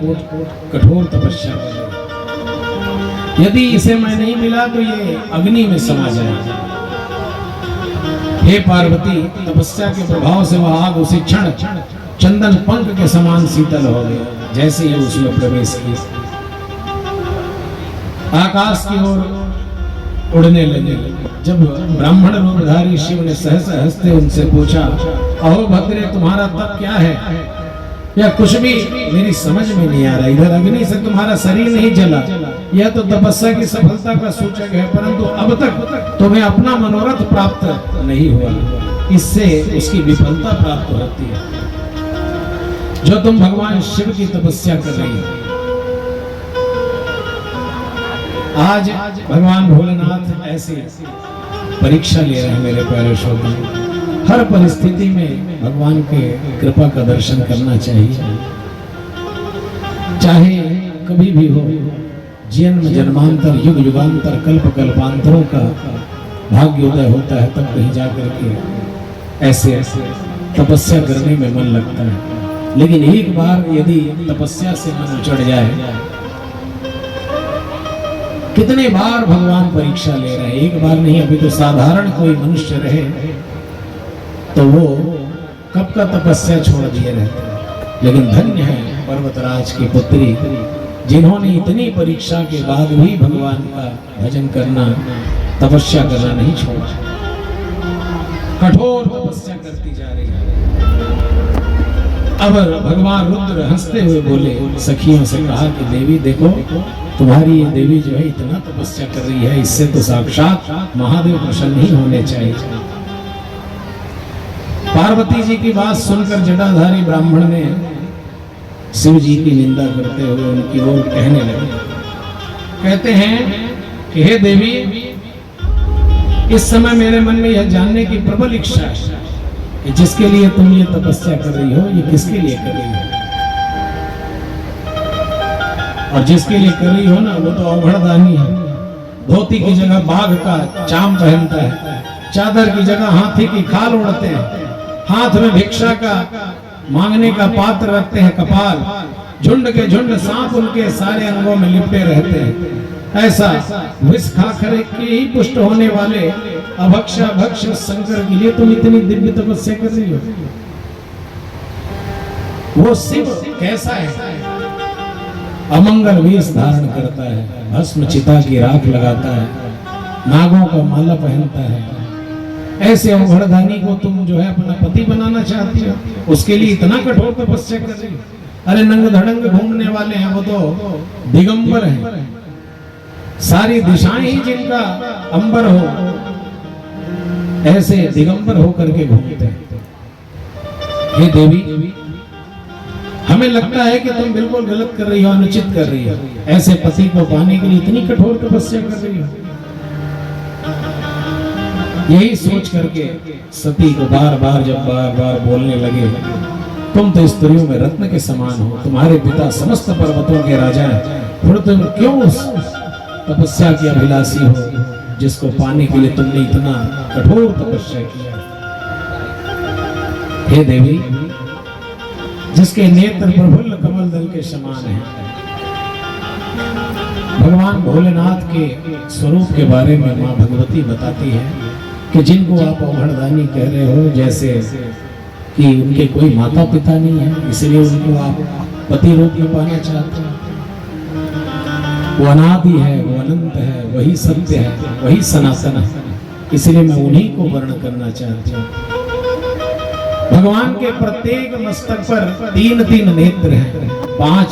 कठोर तपस्या कर रही है। यदि इसे मैं नहीं मिला तो ये अग्नि में समा जाएगा। हे पार्वती, तपस्या के प्रभाव से वह आग उसी क्षण चंदन पंख के समान शीतल हो गया जैसे ही उसमें प्रवेश किया। आकाश की ओर उड़ने लगे। जब ब्राह्मण रूपधारी शिव ने सहस हंसते उनसे पूछा, अहो भद्रे, तुम्हारा तप क्या है? या कुछ भी मेरी समझ में नहीं आ रहा। इधर अग्नि से तुम्हारा शरीर नहीं जला, यह तो तपस्या की सफलता का सूचक है, परंतु अब तक तुम्हें अपना मनोरथ प्राप्त नहीं हुआ, इससे उसकी विफलता प्राप्त होती है। जो तुम भगवान शिव की तपस्या कर रही हो, आज भगवान भोलेनाथ ऐसी परीक्षा ले रहे हैं मेरे प्यारे श्रोता। हर परिस्थिति में भगवान के कृपा का दर्शन करना चाहिए, चाहे कभी भी हो। जन्म जन्मांतर युग युगांतर कल्प कल्पांतरों का भाग्योदय होता है, तब कहीं जाकर के ऐसे तपस्या करने में मन लगता है। लेकिन एक बार यदि तपस्या से मन उचड़ जाए, कितने बार भगवान परीक्षा ले रहे हैं, एक बार नहीं। अभी तो साधारण कोई मनुष्य रहे तो वो कब का तपस्या छोड़ दिए रहते। लेकिन धन्य है पर्वतराज की पुत्री, जिन्होंने इतनी परीक्षा के बाद भी भगवान का भजन करना, तपस्या करना नहीं छोड़ा, कठोर तपस्या करती जा रही है। अब भगवान रुद्र हंसते हुए बोले, सखियों से कहा कि देवी देखो, तुम्हारी ये देवी जो है इतना तपस्या कर रही है, इससे तो साक्षात महादेव प्रसन्न ही होने चाहिए। पार्वती जी की बात सुनकर जटाधारी ब्राह्मण ने शिव जी की निंदा करते हुए उनकी ओर कहने लगे। कहते हैं कि हे देवी, इस समय मेरे मन में यह जानने की प्रबल इच्छा है कि जिसके लिए तुम ये तपस्या कर रही हो, ये किसके लिए कर रही हो? और जिसके लिए कर रही हो ना, वो तो अवघड़दानी है। धोती की जगह बाघ का चाम पहनता है, चादर की जगह हाथी की खाल ओढ़ते हैं, हाथ में भिक्षा का मांगने का पात्र रखते हैं, कपाल, झुंड के झुंड सांप उनके सारे अंगों में लिपटे रहते हैं। ऐसा विष खाकर के ही पुष्ट होने वाले अभक्षा भक्ष शंकर के लिए तुम इतनी दिव्य तपस्या कर रही हो। वो शिव कैसा है? अमंगल वेश धारण करता है, भस्म चिता की राख लगाता है, नागों का माला पहनता है। ऐसे अवघड़दानी को तुम जो है अपना पति बनाना चाहती हो, उसके लिए इतना कठोर तपस्या कर रही हो। अरे नंग धड़ंग घूमने वाले हैं, वो तो दिगंबर हैं, सारी दिशाएं ही जिनका अंबर हो, ऐसे दिगंबर होकर के घूमते हैं। हे देवी, हमें लगता है कि तुम बिल्कुल गलत कर रही हो, अनुचित कर रही हो। ऐसे पति को पाने के लिए इतनी कठोर तपस्या कर रही हो। यही सोच करके सती को बार बार बोलने लगे, तुम तो स्त्रियों में रत्न के समान हो, तुम्हारे पिता समस्त पर्वतों के राजा हैं, फिर तुम क्यों उस तपस्या की अभिलाषी हो जिसको पाने के लिए तुमने इतना कठोर तपस्या किया? हे देवी, जिसके नेत्र प्रफुल्ल कमल दल के समान है, भगवान भोलेनाथ के स्वरूप के बारे में मां भगवती बताती है कि जिनको आप अवघड़दानी कह रहे हो, जैसे कि उनके कोई माता पिता नहीं है, इसलिए उनको आप पति रूप में पाना चाहते हैं। वो अनादि है, वो अनंत है, वही सत्य है, वही सनातन है, इसलिए मैं उन्हीं को वर्ण करना चाहती हूँ। भगवान के प्रत्येक मस्तक पर तीन नेत्र हैं, 5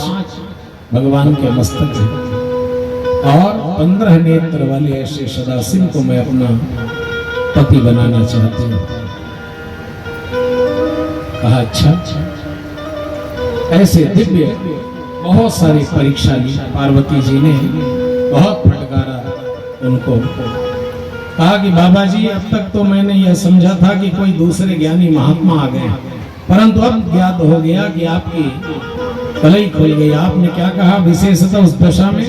भगवान के मस्तक हैं, और 15 नेत्र वाले ऐसे सदाशिव को मैं अपना पति बनाना चाहती हूँ। कहा अच्छा। ऐसे दिव्य बहुत सारी परीक्षा ली पार्वती जी ने, बहुत फटकारा उनको। कहा कि बाबा जी, अब तक तो मैंने यह समझा था कि कोई दूसरे ज्ञानी महात्मा आ गए, परंतु अब ज्ञात हो गया कि आपकी कलई खुल गई। आपने क्या कहा? विशेषतः उस दशा में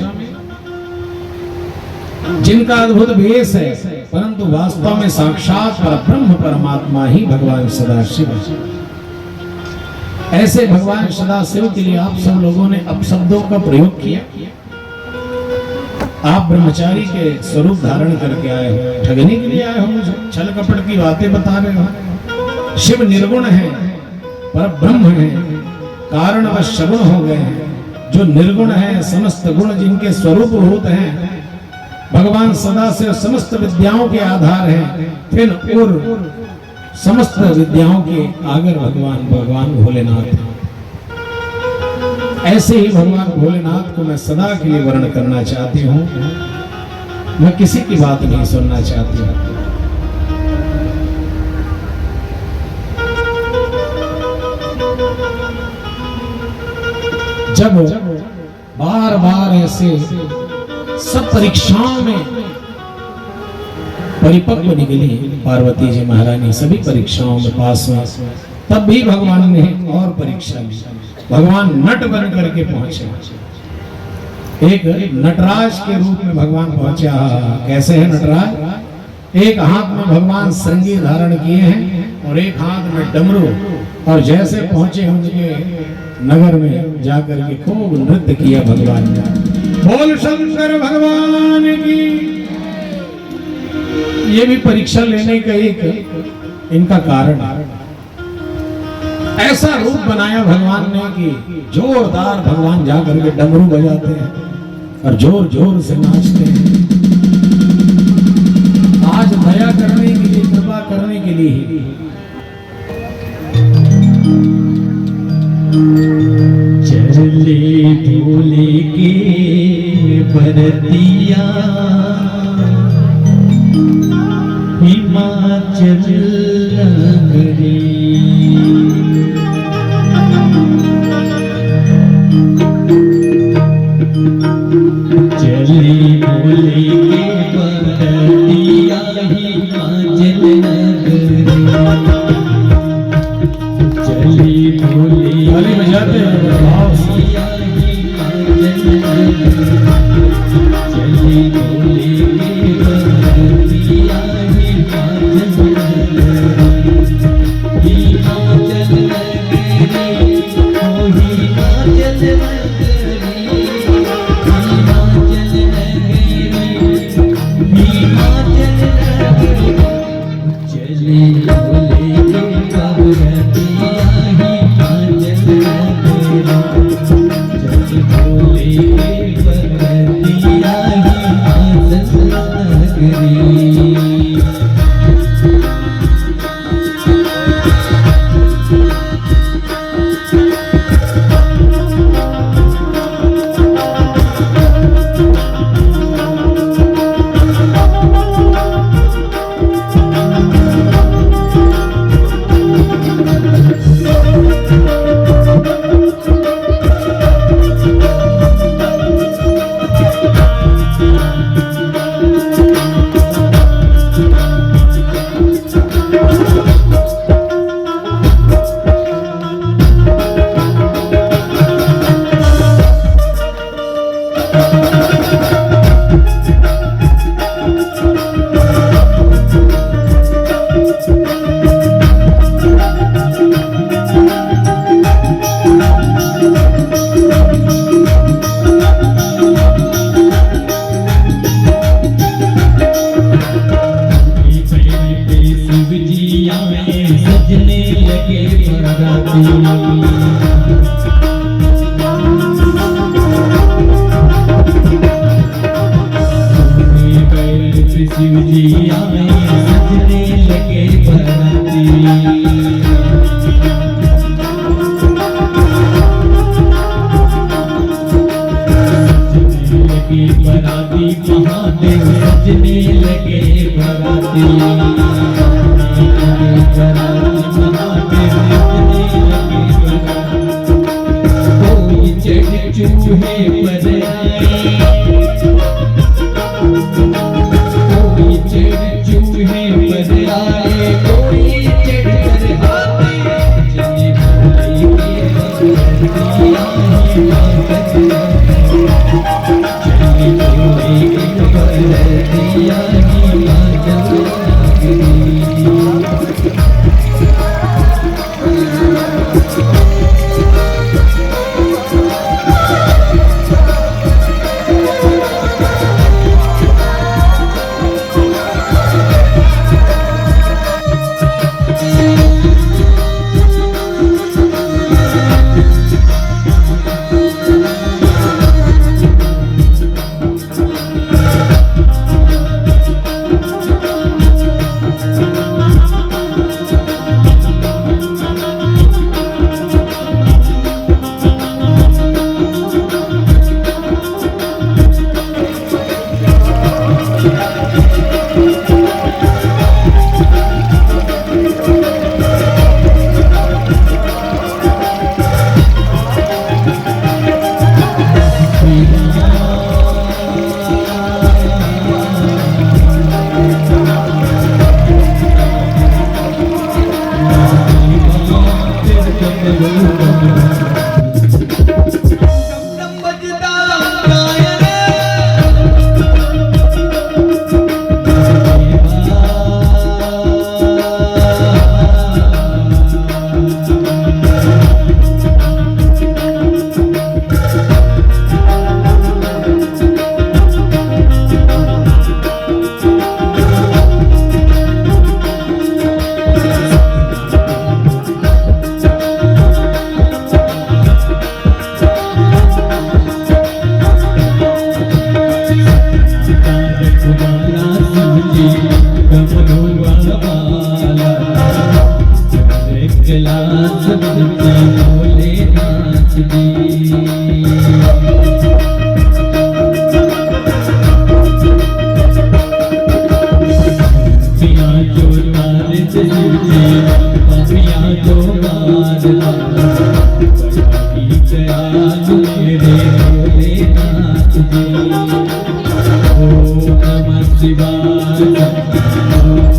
जिनका अद्भुत वेश है, परंतु वास्तव में साक्षात परब्रह्म परमात्मा ही भगवान सदाशिव है। ऐसे भगवान सदाशिव के लिए आप सब लोगों ने अपशब्दों का प्रयोग किया। आप ब्रह्मचारी के स्वरूप धारण करके आए हो, ठगने के लिए आए हो, मुझे छल कपट की बातें बता रहे हो। शिव निर्गुण है, परब्रह्म है, कारण व सगुण हो गए हैं। जो निर्गुण है, समस्त गुण जिनके स्वरूप भूत हैं, भगवान सदाशिव समस्त विद्याओं के आधार हैं, फिर और समस्त विद्याओं के आगर भगवान भोलेनाथ। ऐसे ही भगवान भोलेनाथ को मैं सदा के लिए वर्ण करना चाहती हूँ। मैं किसी की बात नहीं सुनना चाहती हूँ। जब बार बार ऐसे सब परीक्षाओं में परिपक्व निकली पार्वती जी महारानी, सभी परीक्षाओं में पास हुआ, तब भी भगवान ने और परीक्षा ली। भगवान नट बन करके पहुंचे, एक नटराज के रूप में भगवान पहुंचे। कैसे है नटराज? एक हाथ में भगवान संगीत धारण किए हैं और एक हाथ में डमरू, और जैसे पहुंचे उनके नगर में जाकर के खूब नृत्य किया भगवान ने। बोल शंकर भगवान की। ये भी परीक्षा लेने का एक इनका कारण है। ऐसा रूप बनाया भगवान ने कि जोरदार भगवान जाकर के डमरू बजाते हैं और जोर जोर से नाचते हैं। आज दया करने के लिए, कृपा करने के लिए चले भोले के बरतिया हिमाचल नगरी, चले भोले के बरतिया हिमाचल नगरी, चले भोले ताली बजाते हैं भाव से। चले भोले के बरतिया हिमाचल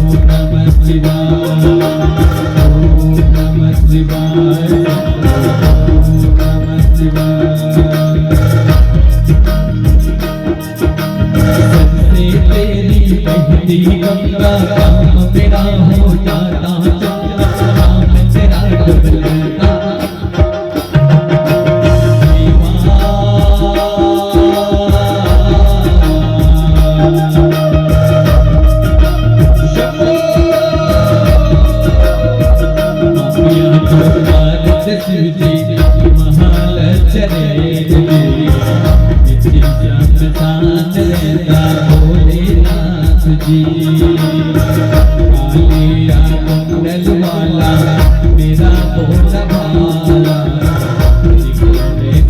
नमः शिवाय, ओम नमः शिवाय, ओम नमः शिवाय। सबसे तेरी पहली गंगा काम मेरा हो जाता, नाम तेरा डुबलता। भोलेनाथ जी कालिया कुंडल वाला मेरा भोला भाला,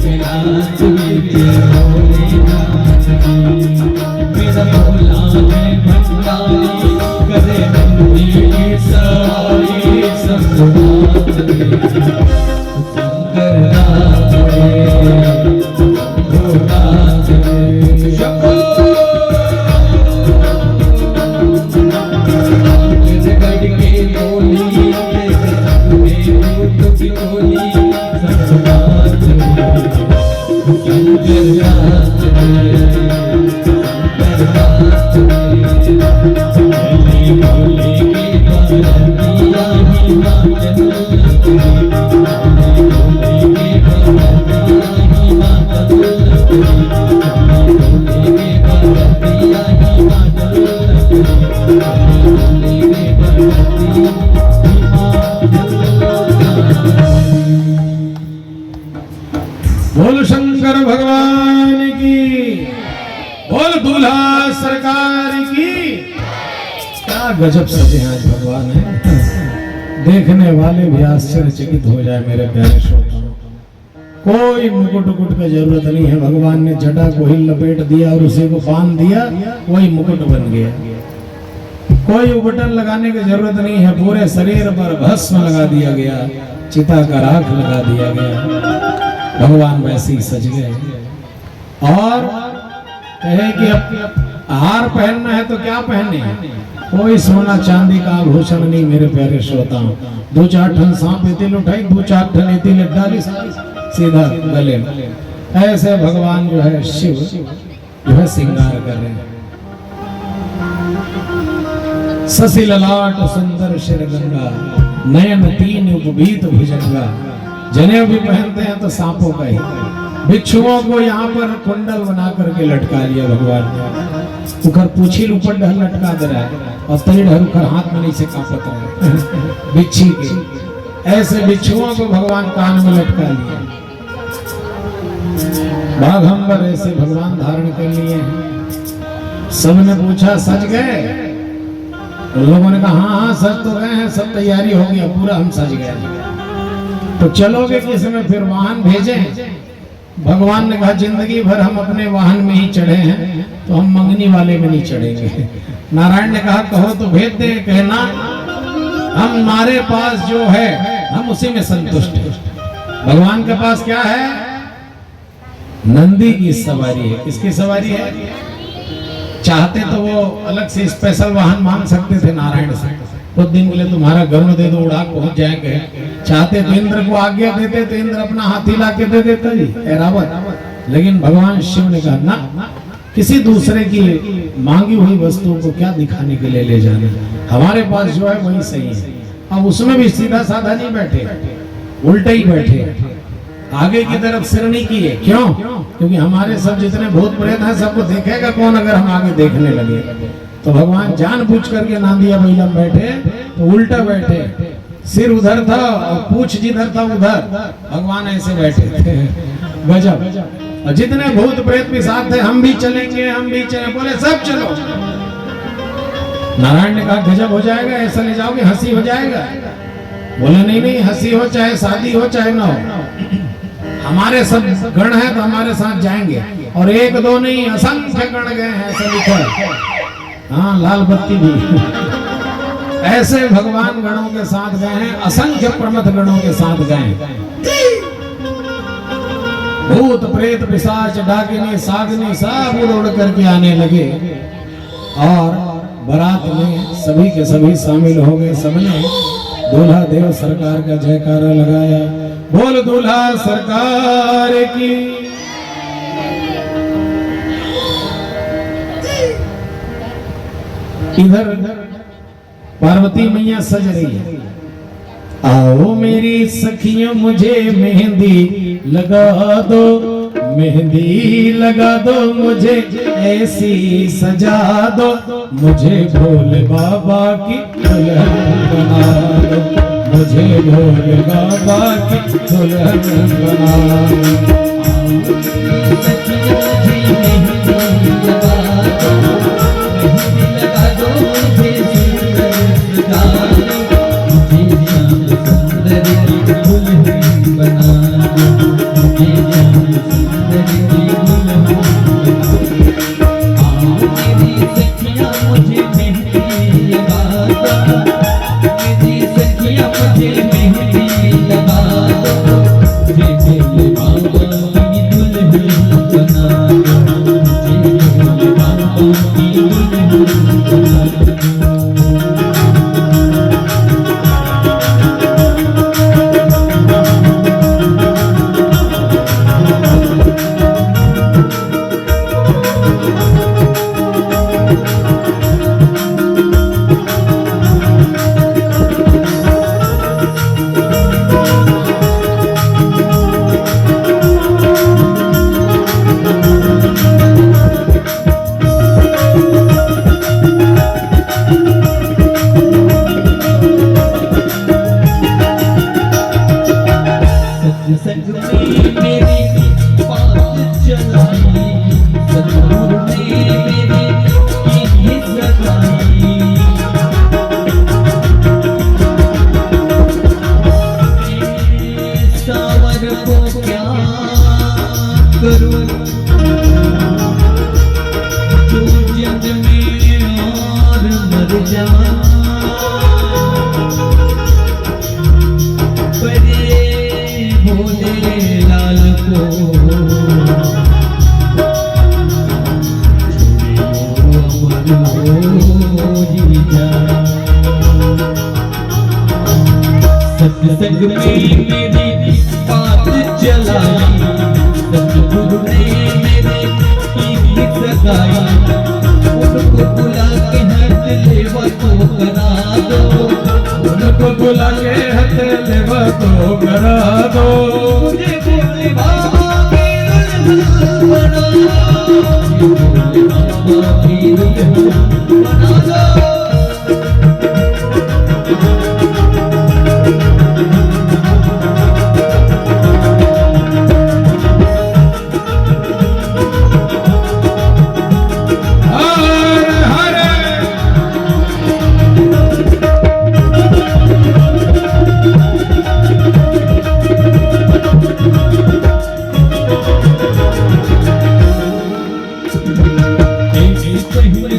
भोलेनाथ जी मेरा भोला है भंडारी, करे बंदी सवारी शंभुनाथ शंकर नाथ शंभुनाथ शंभु। बोल शंकर भगवान की, बोल दूल्हा सरकार की। क्या गजब सजे हैं आज भगवान है, देखने वाले भी आश्चर्यचकित हो जाए मेरे प्यारे श्रोताओ। कोई मुकुट उकुट का जरूरत नहीं है, भगवान ने जटा को ही लपेट दिया और उसी को बांध दिया, वही मुकुट बन गया। कोई बटन लगाने की जरूरत नहीं है, पूरे शरीर पर भस्म लगा दिया गया, चिता का राख लगा दिया गया, भगवान वैसे ही सज गए। और कहे कि अब हार पहनना है तो क्या पहने, कोई सोना चांदी का आभूषण नहीं मेरे प्यारे श्रोताओं। दो चार ठन सांप तिल उठाई, दो चार ठन तिल डाली सीधा गले में। ऐसे भगवान जो है शिव जो है श्रृंगार कर रहे हैं। ससी ललाट सुंदर शिर गंगा, नयन तीन उपबीत भुजंगा। जनेऊ भी पहनते हैं तो सांपों का ही, बिच्छुओं को यहाँ पर कुंडल बना करके लटका लिया भगवान ने। उखर पूछी ऊपर ढल लटका दे रहा है और तरीढ़ उखर हाथ में नहीं से कांपत रहा है बिच्छी के। ऐसे बिच्छुओं को भगवान कान में लटका लिया। बाघंबर ऐसे भगवान धारण कर लिए। सबने पूछा सज गए? लोगों ने कहा हाँ हाँ सज तो गए हैं, सब तैयारी हो गया पूरा, हम सज गए। तो चलोगे किस में फिर वाहन भेजें? भगवान ने कहा जिंदगी भर हम अपने वाहन में ही चढ़े हैं, तो हम मंगनी वाले में नहीं चढ़ेंगे। नारायण ने कहा कहो तो भेज दे। कहना हमारे पास जो है हम उसी में संतुष्ट हैं। भगवान के पास क्या है? नंदी की सवारी है। किसकी सवारी है? चाहते तो वो अलग से स्पेशल वाहन मांग सकते थे नारायण से, कुछ दिन के लिए तुम्हारा गरुड़ दे दो, उड़ा पहुंच जाएंगे। चाहते तो इंद्र को आज्ञा देते तो इंद्र अपना हाथी ला के दे देता जी ऐरावत। लेकिन भगवान शिव ने कहा ना, किसी दूसरे की मांगी हुई वस्तुओं को क्या दिखाने के लिए ले जाने, हमारे पास जो है वही सही है। अब उसमें भी सीधा साधा नहीं बैठे, उल्टे ही बैठे, आगे की तरफ सिर नहीं किए। क्यों? क्योंकि हमारे सब जितने भूत प्रेत हैं सबको देखेगा कौन अगर हम आगे देखने लगे। तो भगवान जानबूझ करके नांदिया बैलम बैठे तो उल्टा बैठे, सिर उधर था और पूछ जिधर था उधर, भगवान ऐसे बैठे थे। गजब। और जितने भूत प्रेत भी साथ थे, हम भी चलेंगे, हम भी चले, बोले सब चलो। नारायण ने कहा गजब हो जाएगा, ऐसा ले जाओगे हंसी हो जाएगा। बोले नहीं नहीं, हंसी हो चाहे शादी हो चाहे ना हो, हमारे सब गण हैं तो हमारे साथ जाएंगे। और एक दो नहीं, असंख्य गण गए हैं, ऐसा लिखा है। हाँ, लाल बत्ती भी। ऐसे भगवान गणों के साथ गए हैं, असंख्य प्रमथ गणों के साथ गए। भूत प्रेत पिशाच डाकिनी सागनी सब उड़ उड़ करके आने लगे। और बारात में सभी के सभी शामिल हो गए। सबने दूल्हा देव सरकार का जयकारा लगाया। बोल दूल्हा सरकार की। इधर पार्वती मैया सज रही है। आओ मेरी सखियों मुझे मेहंदी लगा दो, मेहंदी लगा दो मुझे ऐसी सजा दो, मुझे भोले बाबा की दुल्हन बना दो, मुझे भोले बाबा की दुल्हन बना दो। सत्संग में मेरी बात चलाई, सतगुरु ने मेरी कीमत सगाई, उनको बुला के हाथ लेवा तो करा दो, उनको बुला के हाथ लेवा तो करा दो, मुझे भोले बाबा की दुल्हन बना दो, भोले बाबा की दुल्हन बना दो।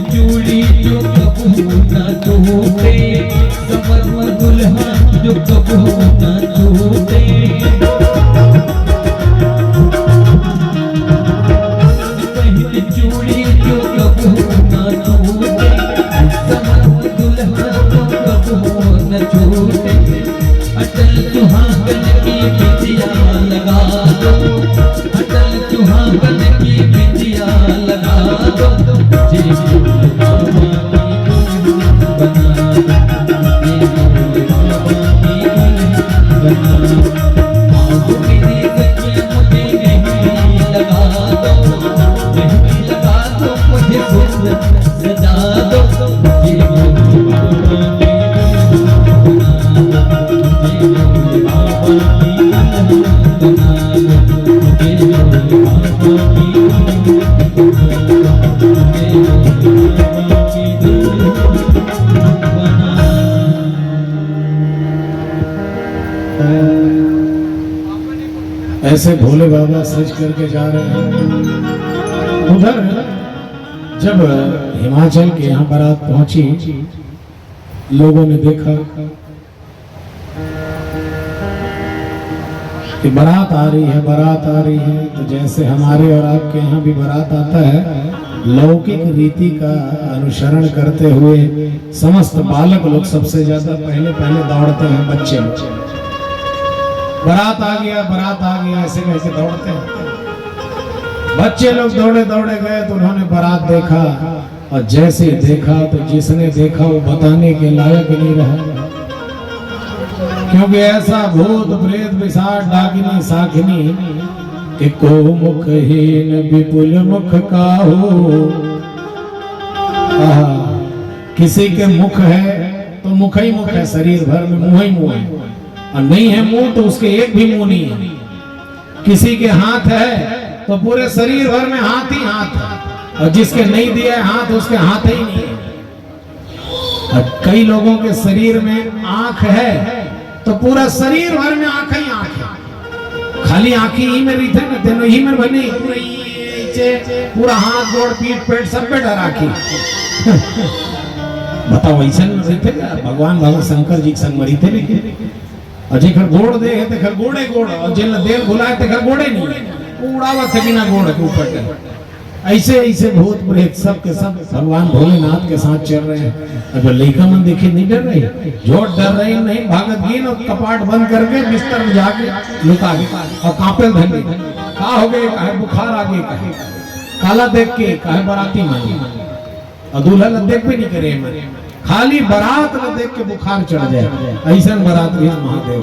चूड़ी जो कबू ना टूटे, समर दुल्हा जो कबू ना टूटे, पहली चूड़ी जो कबू ना टूटे, समर दुल्हा जो कबू ना टूटे, अटल सुहागन की बिंदिया लगा दो, अटल सुहागन की बिंदिया लगा दो, ऐसे भोले बाबा सज करके जा रहे हैं। उधर जब हिमाचल के यहाँ बारात पहुंची, लोगों ने देखा कि बारात आ रही है, बारात आ रही है। तो जैसे हमारे और आपके यहाँ भी बारात आता है, लौकिक रीति का अनुसरण करते हुए समस्त बालक लोग सबसे ज्यादा पहले पहले दौड़ते हैं बच्चे लोग। बारात आ गया ऐसे कैसे दौड़ते हैं। बच्चे लोग दौड़े दौड़े गए तो उन्होंने बारात देखा, और जैसे देखा तो जिसने देखा वो बताने के लायक नहीं रहा, क्योंकि ऐसा भूत प्रेत पिशाच डाकिनी साखिनी कि को मुखहीन विपुल मुख का हो। किसी के मुख है तो मुख ही मुख है, शरीर भर में मुंह ही मुंह है, और नहीं है मुंह तो उसके एक भी मुंह नहीं है। किसी के हाथ है तो पूरे शरीर भर में हाथ ही हाथ है, और जिसके नहीं दिया है हाथ उसके हाथ ही नहीं है। और कई लोगों के शरीर में आंख है तो पूरा शरीर भर में आंख ही आंख है, खाली आंखी ही में रीते न तेनो ही में बनी पूरा हाथ गोड़ पीठ पेट सब पे डर आंखी। बताओ ऐसा रीते भगवान भगवान शंकर जी संग मरी थे लेकिन, और जेकर गोड़ दे है तेकर गोड़े गोड़, और जिन देल भुलाए तेकर गोड़े नहीं उड़ावा थे बिना गोड़ के ऊपर। ऐसे ऐसे भूत प्रेत सब के सब भगवान भोलेनाथ के साथ चल रहे हैं। अब लड़का मन देखे नहीं डर रहे, जो डर रहे नहीं भागत गिन और कपाट बंद करके बिस्तर में जाके लुका गए और कांपे धन का हो गए, कहे बुखार आ गए, कहे काला देख के, कहे बाराती मानी, और दूल्हा ला देख भी नहीं करे मन, खाली बारात ला देख के बुखार चढ़ जाए। ऐसा बारात महादेव।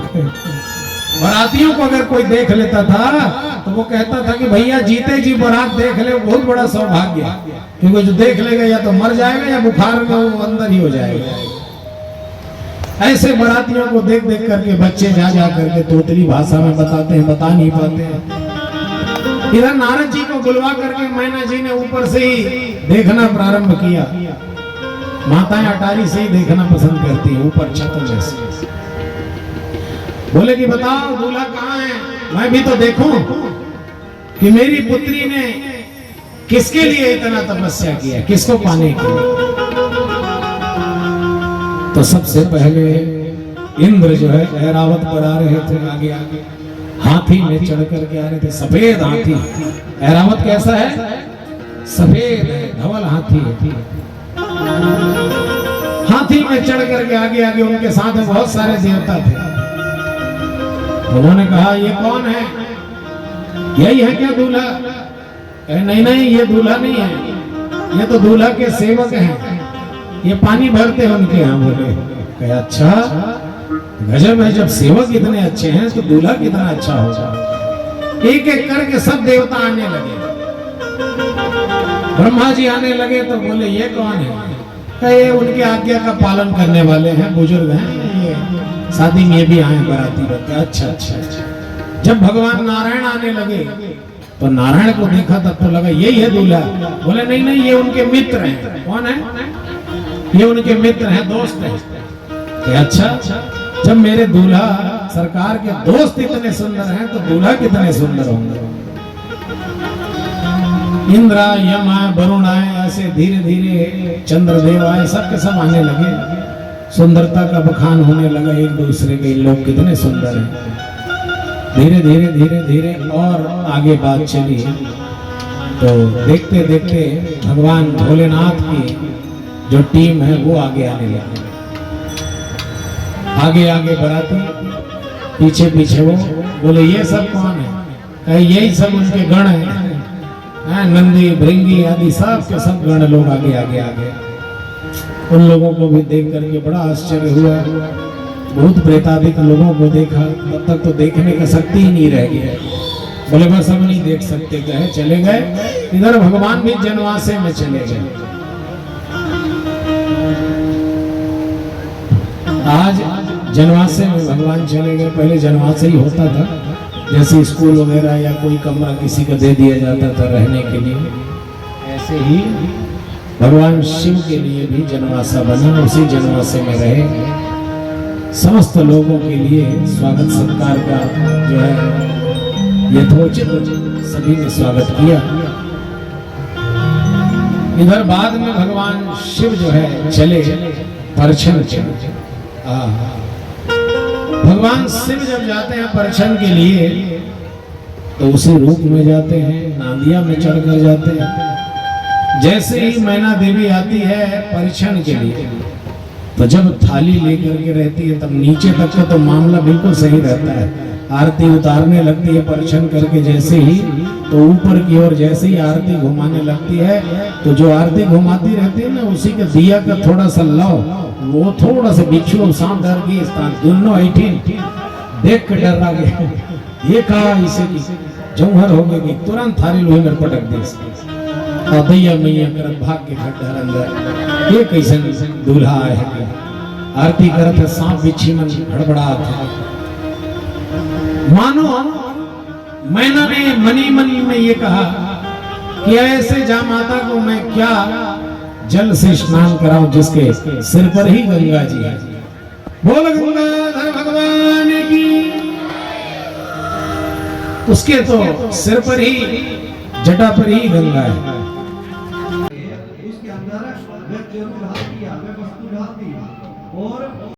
बारातियों को अगर कोई देख लेता था तो वो कहता था कि भैया जीते जी बारात देख ले, बहुत बड़ा सौभाग्य, क्योंकि जो देख लेगा या तो मर जाएगा या बुखार में वो अंदर ही हो जाएगा। ऐसे बारातियों को देख देख करके बच्चे जा जा करके तोतली भाषा में बताते हैं, बता नहीं पाते हैं। इधर नारद जी को बुलवा करके मैना जी ने ऊपर से ही देखना प्रारंभ किया। माताएं अटारी से ही देखना पसंद करती है, ऊपर छतों में से। बोले कि बताओ दूल्हा कहाँ है, मैं भी तो देखूं कि मेरी पुत्री ने किसके लिए इतना तपस्या किया, किसको पाने के लिए। तो सबसे पहले इंद्र जो है ऐरावत पर आ रहे थे, आगे आगे हाथी में चढ़ करके आ रहे थे, सफेद हाथी। ऐरावत कैसा है? सफेद है, धवल हाथी है। हाथी में चढ़ करके आगे आगे उनके साथ में बहुत सारे देवता थे। उन्होंने कहा ये कौन है, यही है क्या दूल्हा? नहीं नहीं, ये दूल्हा नहीं है, ये तो दूल्हा के सेवक हैं, ये पानी भरते हैं उनके यहाँ। बोले कहा अच्छा गजब है, जब सेवक इतने अच्छे हैं तो दूल्हा कितना अच्छा होगा। एक एक करके सब देवता आने लगे। ब्रह्मा जी आने लगे तो बोले ये कौन है? ये उनके आज्ञा का पालन करने वाले हैं, बुजुर्ग हैं, ये शादी में भी आए बाराती बच्चे। अच्छा अच्छा अच्छा। जब भगवान नारायण आने लगे तो नारायण को देखा तब तो लगा यही है दूल्हा। बोले नहीं नहीं, ये उनके मित्र हैं। कौन है? ये उनके मित्र हैं, दोस्त हैं। अच्छा, जब मेरे दूल्हा सरकार के दोस्त इतने सुंदर हैं तो दूल्हा कितने सुंदर होंगे। इंद्र यम आए, वरुण आए, ऐसे धीरे धीरे चंद्रदेव आए, सबके सब आने लगे। सुंदरता का बखान होने लगा एक दूसरे के, लोग कितने सुंदर हैं। धीरे धीरे धीरे धीरे और आगे बात चली तो देखते देखते भगवान भोलेनाथ की जो टीम है वो आगे आने लगी। आगे आगे बाराती, पीछे पीछे वो। बोले ये सब कौन है? कहे यही सब उनके गण हैं, नंदी भृंगी आदि सब के सब गण लोग आगे आगे आगे। उन लोगों को भी देख करके बड़ा आश्चर्य हुआ। भूत प्रेतादिक लोगों को देखा, तब तक तो देखने का शक्ति ही नहीं रह गया। बोले बस अब नहीं देख सकते, कहे चले गए। इधर भगवान भी जनवासे में चले गए। आज जनवासे में भगवान चले गए। पहले जनवासे ही होता था, जैसे स्कूल वगैरह या कोई कमरा किसी को दे दिया जाता था रहने के लिए, ऐसे ही भगवान शिव के लिए भी जनवासा बना। उसी जनवासे में रहे। समस्त लोगों के लिए स्वागत सत्कार का जो है यथोचित सभी ने स्वागत किया। इधर बाद में भगवान शिव जो है चले परछन चले। भगवान शिव जब जाते हैं परछन के लिए तो उसी रूप में जाते हैं, नांदिया में चढ़कर जाते हैं। जैसे ही मैना देवी आती है परीक्षण के लिए, तो जब थाली लेकर के रहती है तब नीचे तक का तो मामला बिल्कुल सही रहता है। आरती उतारने लगती है परीक्षण करके जैसे ही, तो ऊपर की ओर जैसे ही आरती घुमाने लगती है, तो जो आरती घुमाती रहती है ना, उसी के दिया का थोड़ा सा लव, वो थोड़ा सा बिच्छू सांप डर की स्थान दोनों 18 देख के डर रहा गया, ये कहा इसे जौहर हो गई, तुरंत थाली लोहे में पटक दी और दैया मैया करत भाग के खड्डा अंदर। ये कैसे दूल्हा है, आरती करत है, सांप बिच्छी में हड़बड़ा था। मानो मैना ने मनी मनी में ये कहा कि ऐसे जामाता को मैं क्या जल से स्नान कराऊं जिसके सिर पर ही गंगा जी है। बोल गंगाधर भगवान की। उसके तो सिर पर ही, जटा पर ही गंगा है। उसके अंदर वह जरूर हाथ दिया, वह वस्तु डाल दी और